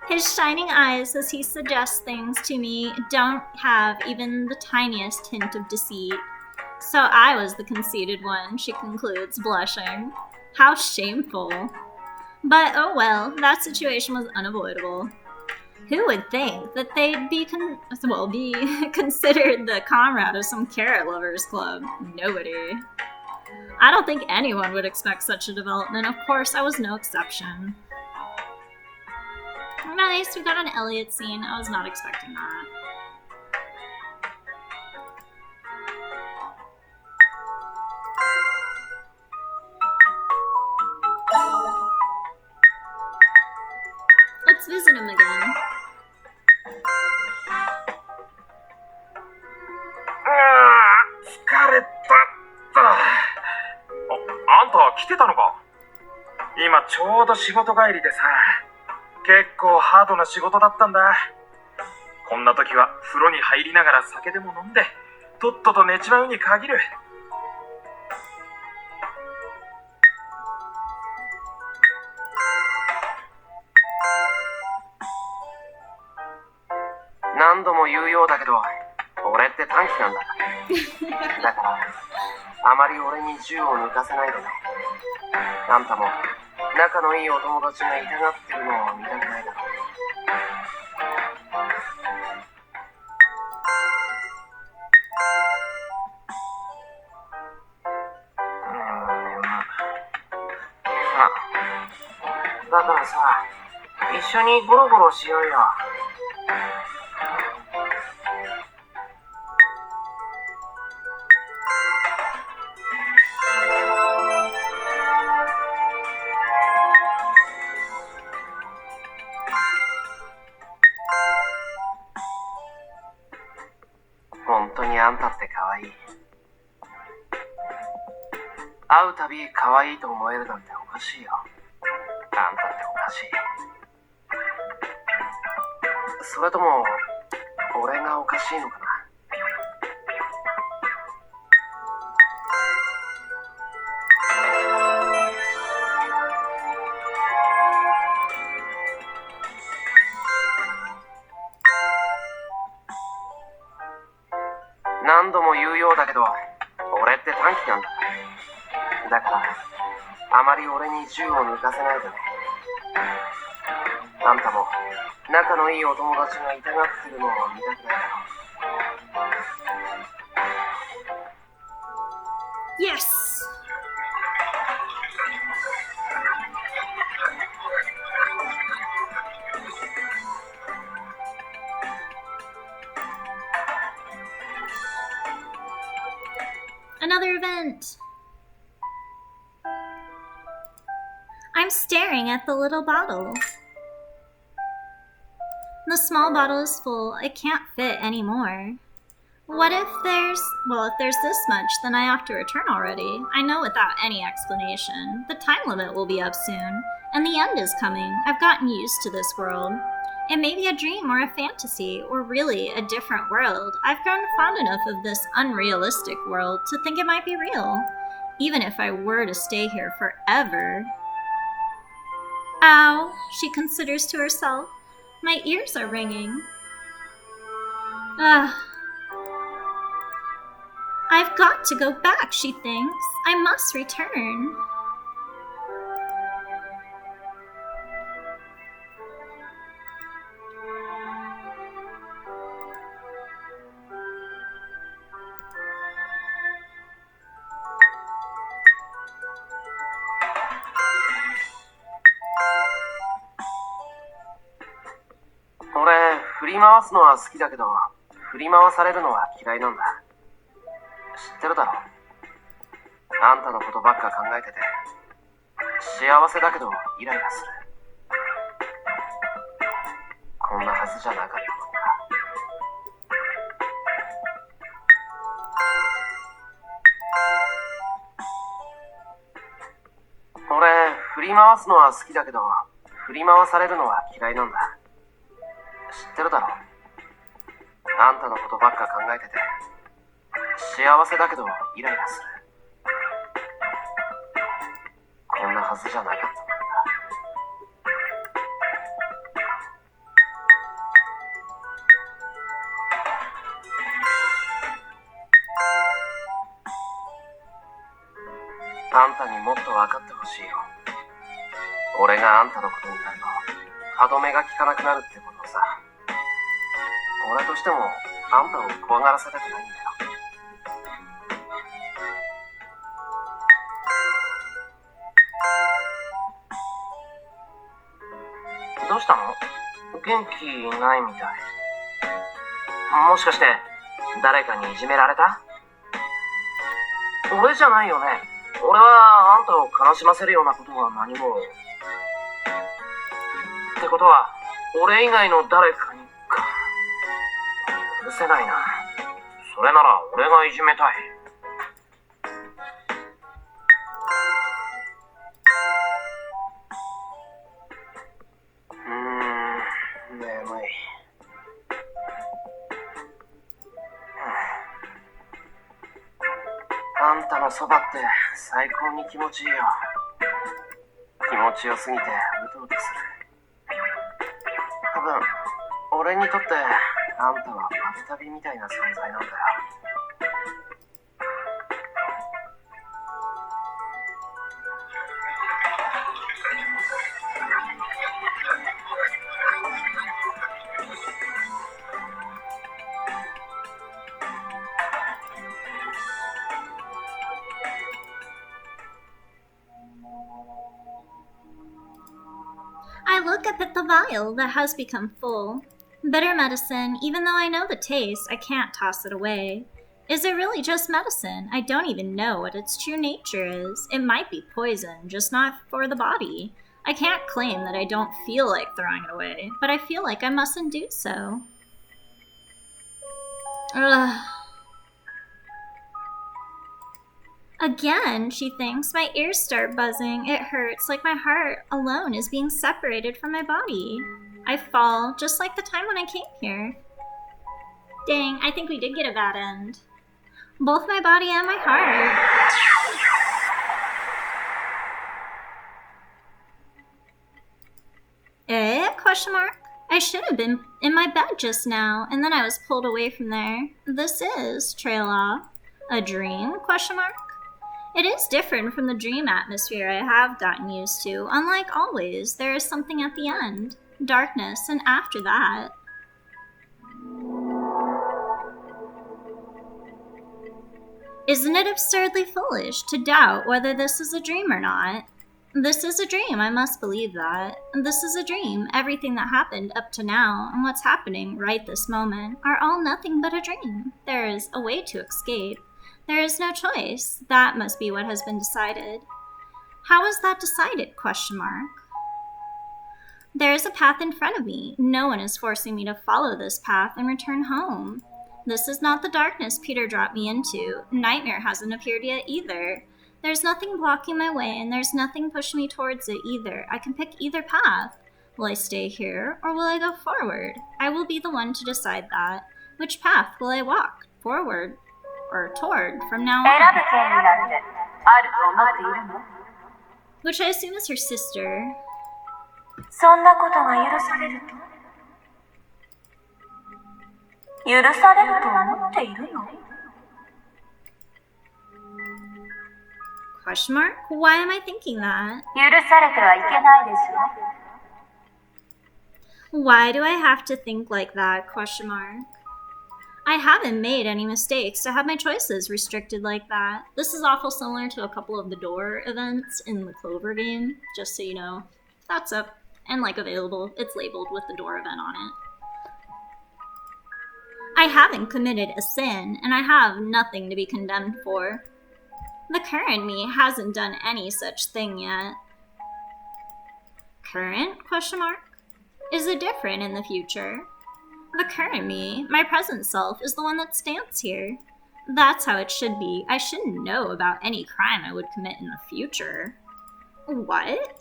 S1: His shining eyes as he suggests things to me don't have even the tiniest hint of deceit. So I was the conceited one, she concludes, blushing. How shameful. But oh well, that situation was unavoidable. Who would think that they'd be considered the comrade of some carrot lovers club? Nobody. I don't think anyone would expect such a development. Of course, I was no exception. Nice, we got an Elliot scene. I was not expecting that. Let's visit him again.
S2: 疲れたあんた来てたのか。今ちょうど仕事帰りでさ、結構ハードな仕事だったんだ。こんな時は風呂に入りながら酒でも飲んでとっとと寝ちまうに限る。
S3: 何度も言うようだけど、俺って短気なんだ。だからあまり俺に銃を抜かせないでね。あんたも仲のいいお友達が痛がってるのを見たくないだろう。だからさ、一緒にゴロゴロしようよ。本当にあんたって可愛い。会うたび可愛いと思えるなんておかしいよ。あんたっておかしい。それとも俺がおかしいのかな。何度も言うようだけど、俺って短気なんだ。だからあまり俺に銃を抜かせないでね。あんたも仲のいいお友達が痛がってるのを見たくないだろう。
S1: Yes! Another event! I'm staring at the little bottle. The small bottle is full. It can't fit anymore. What if there's this much, then I have to return already. I know without any explanation. The time limit will be up soon, and the end is coming. I've gotten used to this world. It may be a dream or a fantasy, or really a different world. I've grown fond enough of this unrealistic world to think it might be real, even if I were to stay here forever. Ow, she considers to herself. My ears are ringing. I've got to go back, she thinks. I must return.
S3: 俺、振り回すのは好きだけど、振り回されるのは嫌いなんだ。知ってるだろ。あんたのことばっか考えてて、幸せだけどイライラする。こんなはずじゃなかったもんだ。俺、振り回すのは好きだけど、振り回されるのは嫌いなんだ。知ってるだろ。あんたのことばっか考えてて、幸せだけどイライラする。こんなはずじゃなかったもんだ。分かってほしいよ。俺があんたのことになると歯止めが効かなくなるってことをさ。俺としてもあんたを怖がらせたくないんだよ。どうしたの？元気ないみたい。もしかして誰かにいじめられた？俺じゃないよね。俺はあんたを悲しませるようなことは何も。ってことは俺以外の誰かにか。許せないな。それなら俺がいじめたい。眠い。あんたのそばって最高に気持ちいいよ。気持ちよすぎてうとうとする。多分俺にとってあんたはマブタビみたいな存在なんだよ。
S1: I look up at the vial that has become full. Bitter medicine, even though I know the taste, I can't toss it away. Is it really just medicine? I don't even know what its true nature is. It might be poison, just not for the body. I can't claim that I don't feel like throwing it away, but I feel like I mustn't do so. Ugh. Again, she thinks. My ears start buzzing. It hurts, like my heart alone is being separated from my body. I fall, just like the time when I came here. Dang, I think we did get a bad end. Both my body and my heart. Question mark? I should have been in my bed just now, and then I was pulled away from there. This is, trail off, a dream? Question mark? It is different from the dream atmosphere I have gotten used to. Unlike always, there is something at the end. Darkness, and after that. Isn't it absurdly foolish to doubt whether this is a dream or not? This is a dream, I must believe that. This is a dream. Everything that happened up to now, and what's happening right this moment, are all nothing but a dream. There is a way to escape. There is no choice. That must be what has been decided. How is that decided? Question mark. There is a path in front of me. No one is forcing me to follow this path and return home. This is not the darkness Peter dropped me into. Nightmare hasn't appeared yet either. There's nothing blocking my way, and there's nothing pushing me towards it either. I can pick either path. Will I stay here, or will I go forward? I will be the one to decide that. Which path will I walk? Forward or toward from now on? Which I assume is her sister.
S5: そんなことが許されると？許されると思っているの？
S1: Question mark? Why am I thinking that?
S5: 許されてはいけないでしょ。
S1: Why do I have to think like that? Question mark. I haven't made any mistakes to have my choices restricted like that. This is awful similar to a couple of the door events in the Clover game, just so you know. That's up and available. It's labeled with the door event on it. I haven't committed a sin, and I have nothing to be condemned for. The current me hasn't done any such thing yet. Current? Question mark. Is it different in the future? The current me, my present self, is the one that stands here. That's how it should be. I shouldn't know about any crime I would commit in the future. What?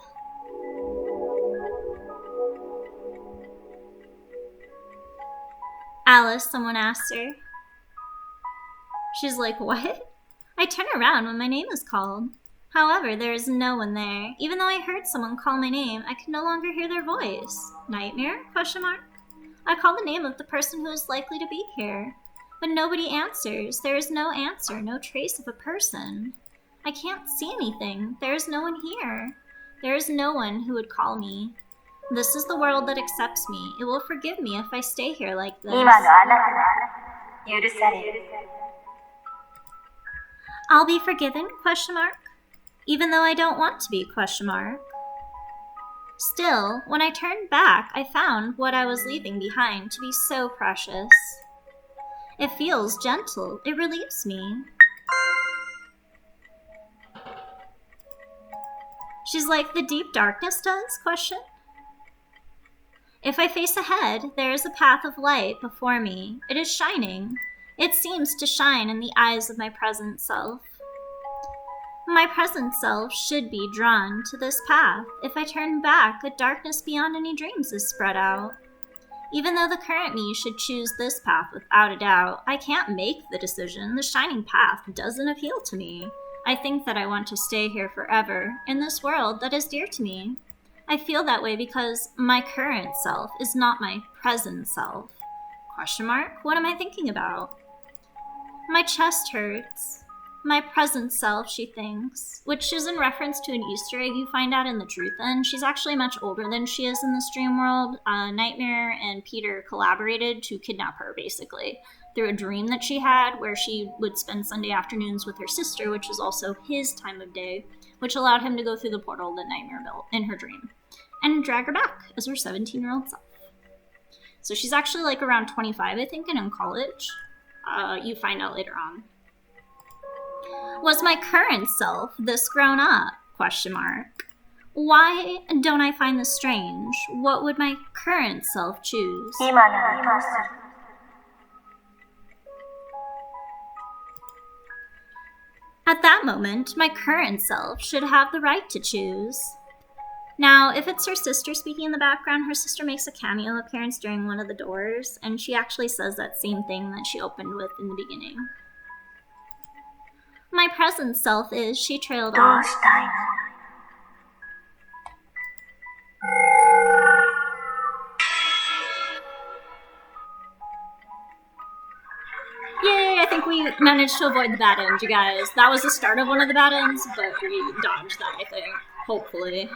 S1: Alice, someone asked her. She's like, what? I turn around when my name is called. However, there is no one there. Even though I heard someone call my name, I can no longer hear their voice. Nightmare? Question mark. I call the name of the person who is likely to be here. But nobody answers. There is no answer, no trace of a person. I can't see anything. There is no one here. There is no one who would call me. This is the world that accepts me. It will forgive me if I stay here like this.
S4: 今のあなたは許される。
S1: I'll be forgiven? Question mark. Even though I don't want to be? Question mark. Still, when I turned back, I found what I was leaving behind to be so precious. It feels gentle. It relieves me. She's like, the deep darkness does? Question. If I face ahead, there is a path of light before me. It is shining. It seems to shine in the eyes of my present self. My present self should be drawn to this path. If I turn back, a darkness beyond any dreams is spread out. Even though the current me should choose this path without a doubt, I can't make the decision. The shining path doesn't appeal to me. I think that I want to stay here forever, in this world that is dear to me. I feel that way because my current self is not my present self. Question mark? What am I thinking about? My chest hurts. My present self, she thinks, which is in reference to an Easter egg you find out in the truth end. She's actually much older than she is in this dream world. Nightmare and Peter collaborated to kidnap her, basically, through a dream that she had where she would spend Sunday afternoons with her sister, which is also his time of day, which allowed him to go through the portal that Nightmare built in her dream and drag her back as her 17-year-old self. So she's actually like around 25, I think, and in college. You find out later on. Was my current self this grown up? Question mark. Why don't I find this strange? What would my current self choose?
S4: 今ならどうする？
S1: At that moment, my current self should have the right to choose. Now, if it's her sister speaking in the background, her sister makes a cameo appearance during one of the doors, and she actually says that same thing that she opened with in the beginning. My present self is, she trailed
S4: どう
S1: off.
S4: したいの？
S1: Yay, I think we managed to avoid the bad end, you guys. That was the start of one of the bad ends, but we dodged that, I think. Hopefully.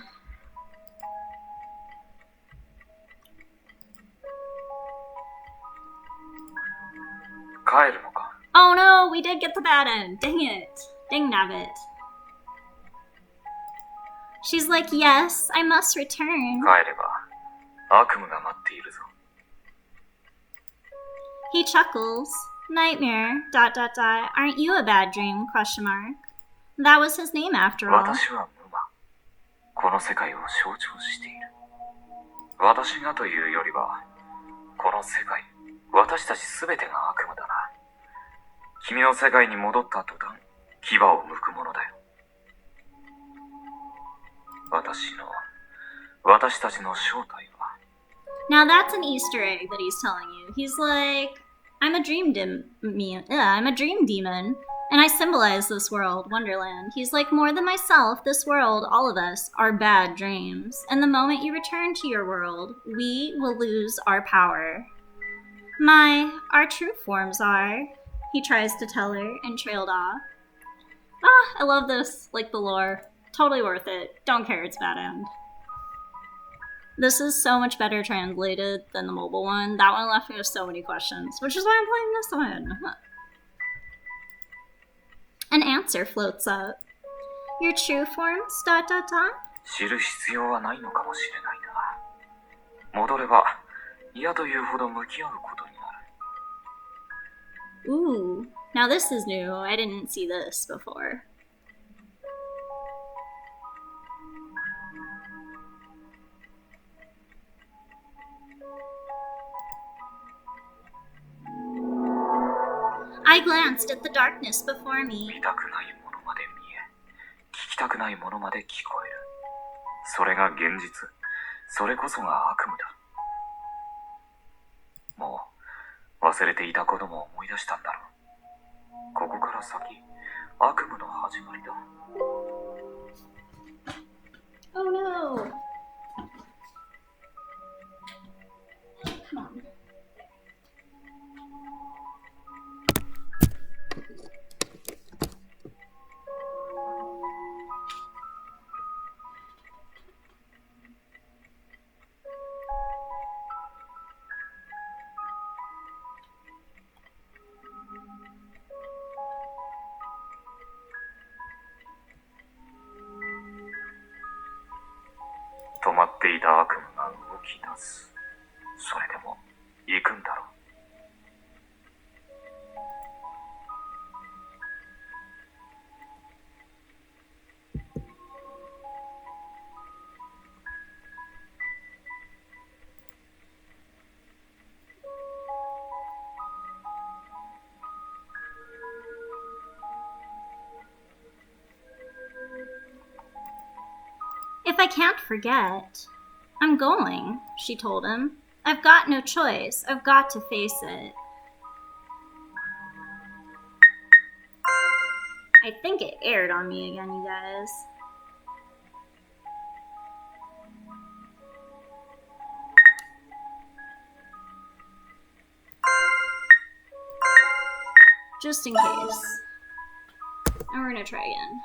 S1: Oh no, we did get the bad end. Dang it. Dang nabbit. She's like, yes, I must return. He chuckles. Nightmare, ... Aren't you a bad dream? Question mark. That was his name after all.
S7: この世界を象徴している。私がというよりは、この世界、私たちすべてが悪夢だな。君の世界に戻った途端、牙を剥くものだよ。私たちの正体は。
S1: Now that's an Easter egg that he's telling you. He's like, I'm a dream demon, and I symbolize this world, Wonderland. He's like, more than myself, this world, all of us, are bad dreams. And the moment you return to your world, we will lose our power. Our true forms are, he tries to tell her, and trailed off. Ah, I love this, like the lore. Totally worth it. Don't care, it's bad end. This is so much better translated than the mobile one. That one left me with so many questions, which is why I'm playing this one. An answer floats up. Your true forms, ...
S7: 知る必要はないのかもしれないな。戻れば、嫌というほど向き合うことになる。
S1: Ooh, now this is new. I didn't see this before. I glanced at the darkness before me.
S7: 見たくないものまで見え、聞きたくないものまで聞こえる。それが現実。それこそが悪夢だ。もう忘れていたことも思い出したんだろう。ここから先、悪夢の始まりだ。
S1: Oh no! Come on.
S7: 止まっていた悪夢が動き出す。それでも行くんだろう。
S1: If I can't forget, I'm going, she told him. I've got no choice. I've got to face it. I think it aired on me again, you guys. Just in case. And we're gonna try again.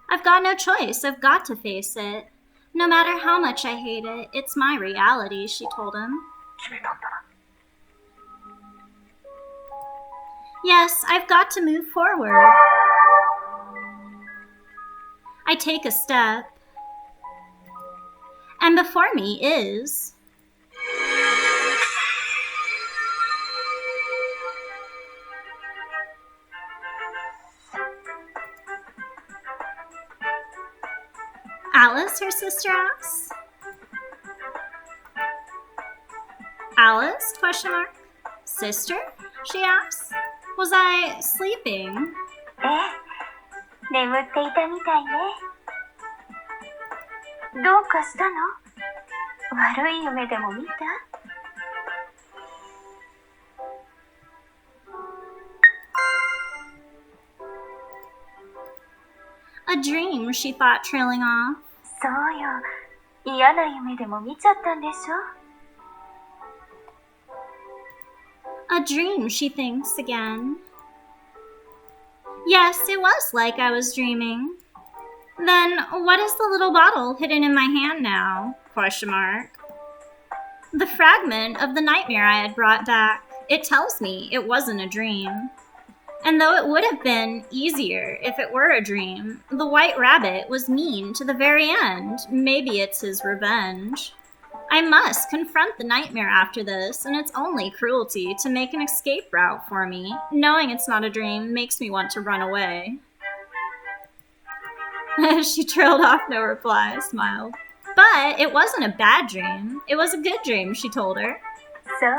S1: I've got no choice. I've got to face it. No matter how much I hate it, it's my reality, she told him.
S7: 決めたんだな。
S1: Yes, I've got to move forward. I take a step. And before me is... Alice, her sister asks. Alice? Question mark. Sister? She asks. Was I sleeping?
S5: 眠っていたみたいね。どうかしたの？悪い夢でも見た？
S1: A dream, she thought, trailing off.
S5: そうよ。嫌な夢でも見ちゃったんでしょ？
S1: A dream, she thinks again. Yes, it was like I was dreaming. Then what is the little bottle hidden in my hand now? Question mark. The fragment of the nightmare I had brought back. It tells me it wasn't a dream. And though it would have been easier if it were a dream, the white rabbit was mean to the very end. Maybe it's his revenge. I must confront the nightmare after this, and it's only cruelty to make an escape route for me. Knowing it's not a dream makes me want to run away. She trailed off, no reply, smiled. But it wasn't a bad dream. It was a good dream, she told her.
S5: そう。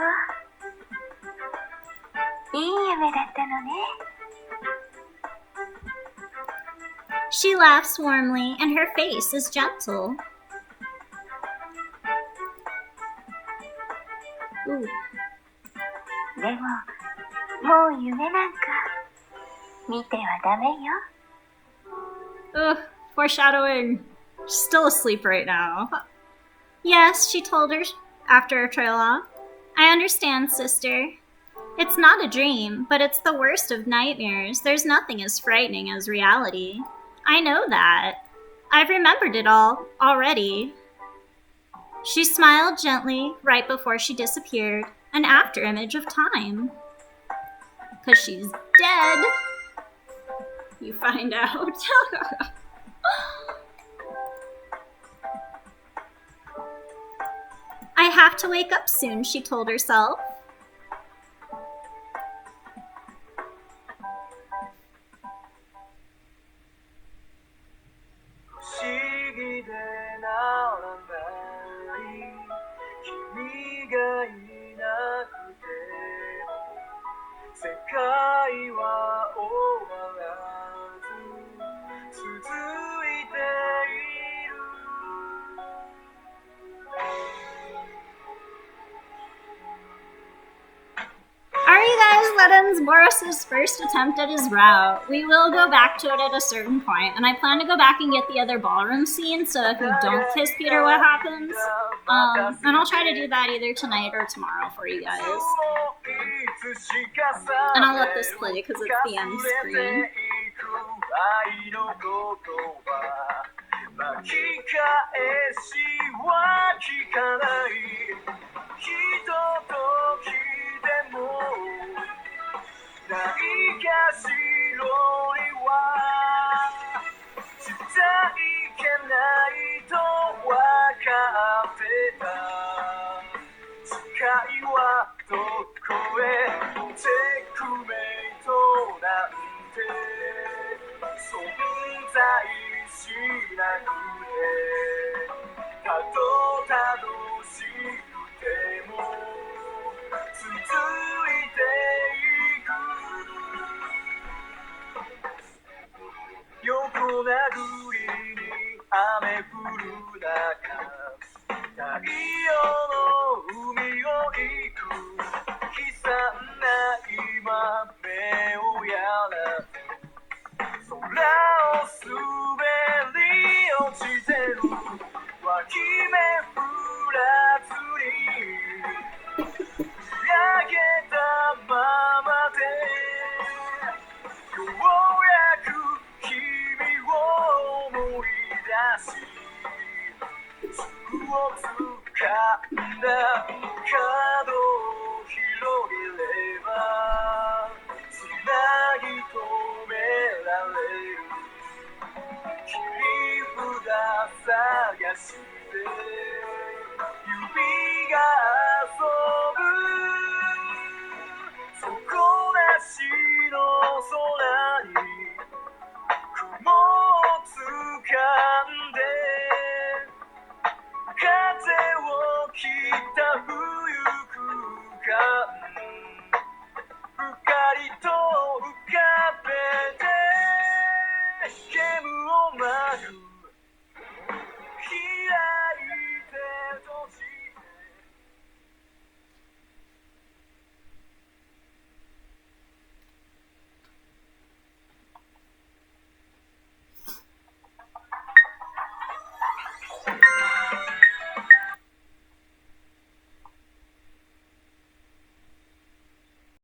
S5: いい夢だったのね。
S1: She laughs warmly, and her face is gentle. Ooh.
S5: でも、もう夢なんか見てはダメよ。
S1: Ugh, foreshadowing. She's still asleep right now. Yes, she told her after a trail off. I understand, sister. It's not a dream, but it's the worst of nightmares. There's nothing as frightening as reality. I know that. I've remembered it all already. She smiled gently right before she disappeared, an after image of time. 'Cause she's dead. You find out. I have to wake up soon, she told herself. that ends Boris's first attempt at his route. We will go back to it at a certain point, and I plan to go back and get the other ballroom scene, so if you don't kiss Peter, what happens? And I'll try to do that either tonight or tomorrow for you guys. And I'll let this play because it's the end screen. 巻き返しは聞かないひとときでもないかしろには伝いけないとわかってた誓いはどこへチェックメイトなんて存在しなくてたどたどしくても続いていく横殴りに雨降る中太陽の海を行く悲惨な今目をやらず空を滑り落ちてる脇目振らずに焼けたままでようやく君を思い出し軸を掴んだ角を広げればつなぎ止められる切り札探して指が遊ぶ底なしの空